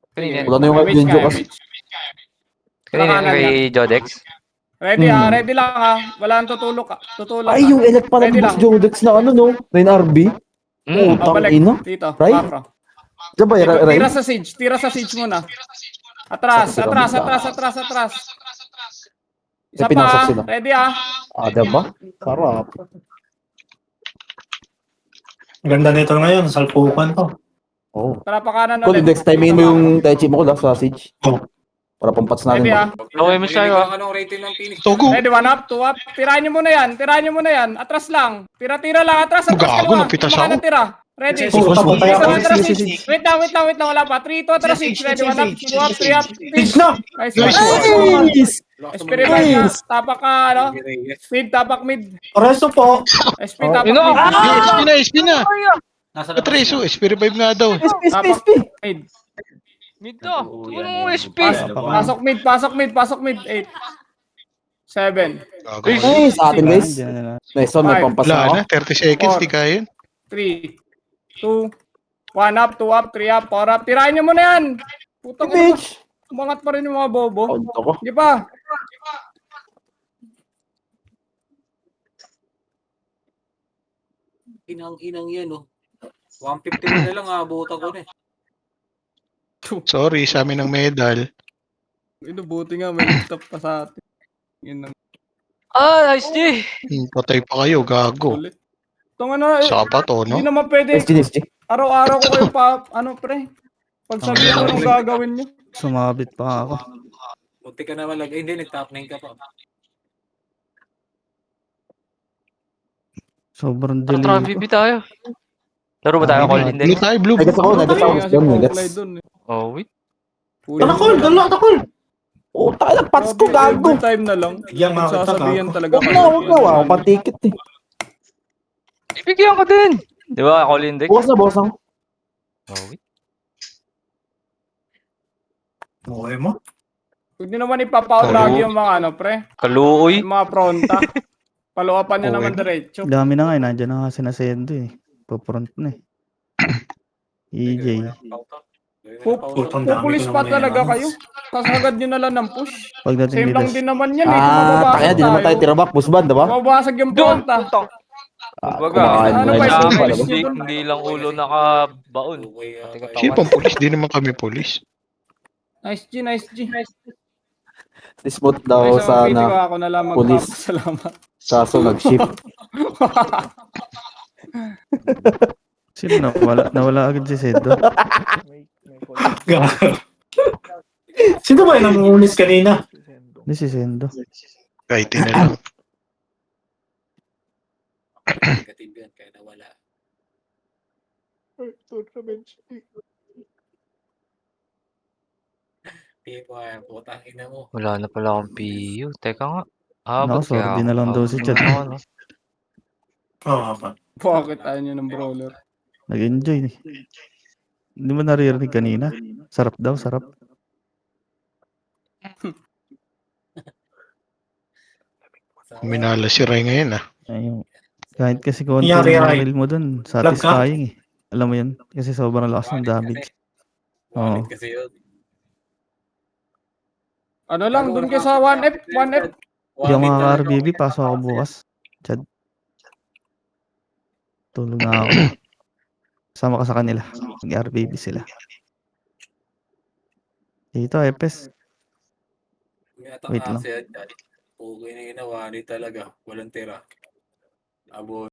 Kanina Wala na yung Image Genjo ka, kasi. image. kanina Kanan kay Jodex. Ready lang ha. Wala nang tutulak. Ay, yung elect pala Ready ni Boss lang. Jodex na ano no? 9RB. Putang Balik. ina. Dito, Right? macro. Diyan ba, Ray? Tira sa siege muna. Atras. Isa May pinasok pa, sila. ready ah. Diba? Sarap. Ganda nito ngayon, salpukan to. Oh. Tara pa kanan Kung ulit. next time mo yung Taichi mo ko last sausage. Para pampats natin. Ready ah. Okay, mas tayo ah. Anong rating ng Phoenix? Togo. Ready, 1 up, 2 up. Tirahan nyo muna yan. Atras lang. Tira lang. Atras Gago, kaliwa. napitas Yung mga ako. natira. Ready. Puta, patay ako. Atras Sige, siege. Wait lang. Wala pa. 3, 2, atras siege. Ready, 1 up, 2 up, 3 up. Pitch na! Nice. Nice! Spirit na. Tapak ka, ano? Tapak mid. Reso po. SP, tapak Ino! mid. SP na. Nasa labas Patreso, na. SP revive nga daw. Tapak mid. Mid to. Tulong mo SP. Pasok mid. 8. 7. Gago. Nice! Atin guys. Diyan na lang. Nice one, may pampas na Wala ako. na, 30 seconds, di kaya yun. 3, 2, 1 up, 2 up, 3 up, 4 up. Tirahin nyo muna yan. Putang ina. Bitch! Umangat pa rin yung mga bobo. Punto ko. Di ba? Inang yan, oh. 150 na lang, abutan ko na eh. Sorry, sa amin ng medal. Buti nga, may laptop pa sa atin. Yun ang Nice G. Patay pa kayo, gago. ulit. Itong ano, Saka pa to, no? hindi naman pwede. SG. Araw-araw ko kayo pa, pre. Pag sabihin ko anong gagawin nyo. Sumabit pa ako. Munti ka naman lang. Hindi, nag-top 9 ka pa. Sobrang Parang delay trophy ko. tayo. Laro ba tayo call Blue hindi? tayo, blue. Nagets ako. Hindi kasi po-apply dun eh. Oh, wait. Takol! Oh, tayo lang, pats ko gago. Every time na lang. Bigyan mga kita, Sasabihan gago. talaga Huwag na, wala akong patikit eh. Ibigyan ko din. Di ba, call index? Bukas ako. Oh, wait. Okay mo? Huwag nyo naman ipapout lagi yung mga pre. Kaluoy. Yung mga pronta. Paluapan nyo naman diretso. Dami na nga eh. Nandiyan na nga si Nasendo eh. Papront na eh. EJ. Pupulis pa talaga kayo. Kasagad nyo na lang ng push. Pagdating Same ni lang Des. din naman yan eh. Kung Kaya di naman tayo tirabak, pusban, diba? mababasag yung Doon! pronta. Kumbaga, kumakain Ano na ba yung yung sopa, pulis diba? nyo dun? hindi lang ulo nakabaon. Pati Sino katawan. pang pulis? Di naman kami pulis. Nice G. Dismount daw Video sana. ako na lang Pulis. magpapasalamat. Kaso nag-shift. Sino nawala agad si Sedo. Sino ba yung nangungulis kanina? Hindi si Sendo. Kahit na lang. Negative yan, kaya nawala. Putang ina mo. Wala na pala akong PU. Teka nga. Ba't Sorry, kaya di na lang daw si Chad. Ano? Oo, pa. Bakit tayo nyo ng brawler? Nag-enjoy eh. Hindi mo naririnig kanina? Sarap daw, sarap. Minala si Ray ngayon, ah. Ayun. Kahit kasi konti Yari, yung mga yari. kill mo dun, satisfying eh. Alam mo yun? Kasi sobrang lakas ng damage. Oo. Wallet kasi yun. Ano lang, dun ka sa 1F. Hindi ako makaka-RBB, pasok ako bukas. Chad. Tulog na ako. Sama ka sa kanila. Mag-RBB sila. Dito, Epes. Wait lang. Okay na ginawa, di talaga. Walang tira. Abo.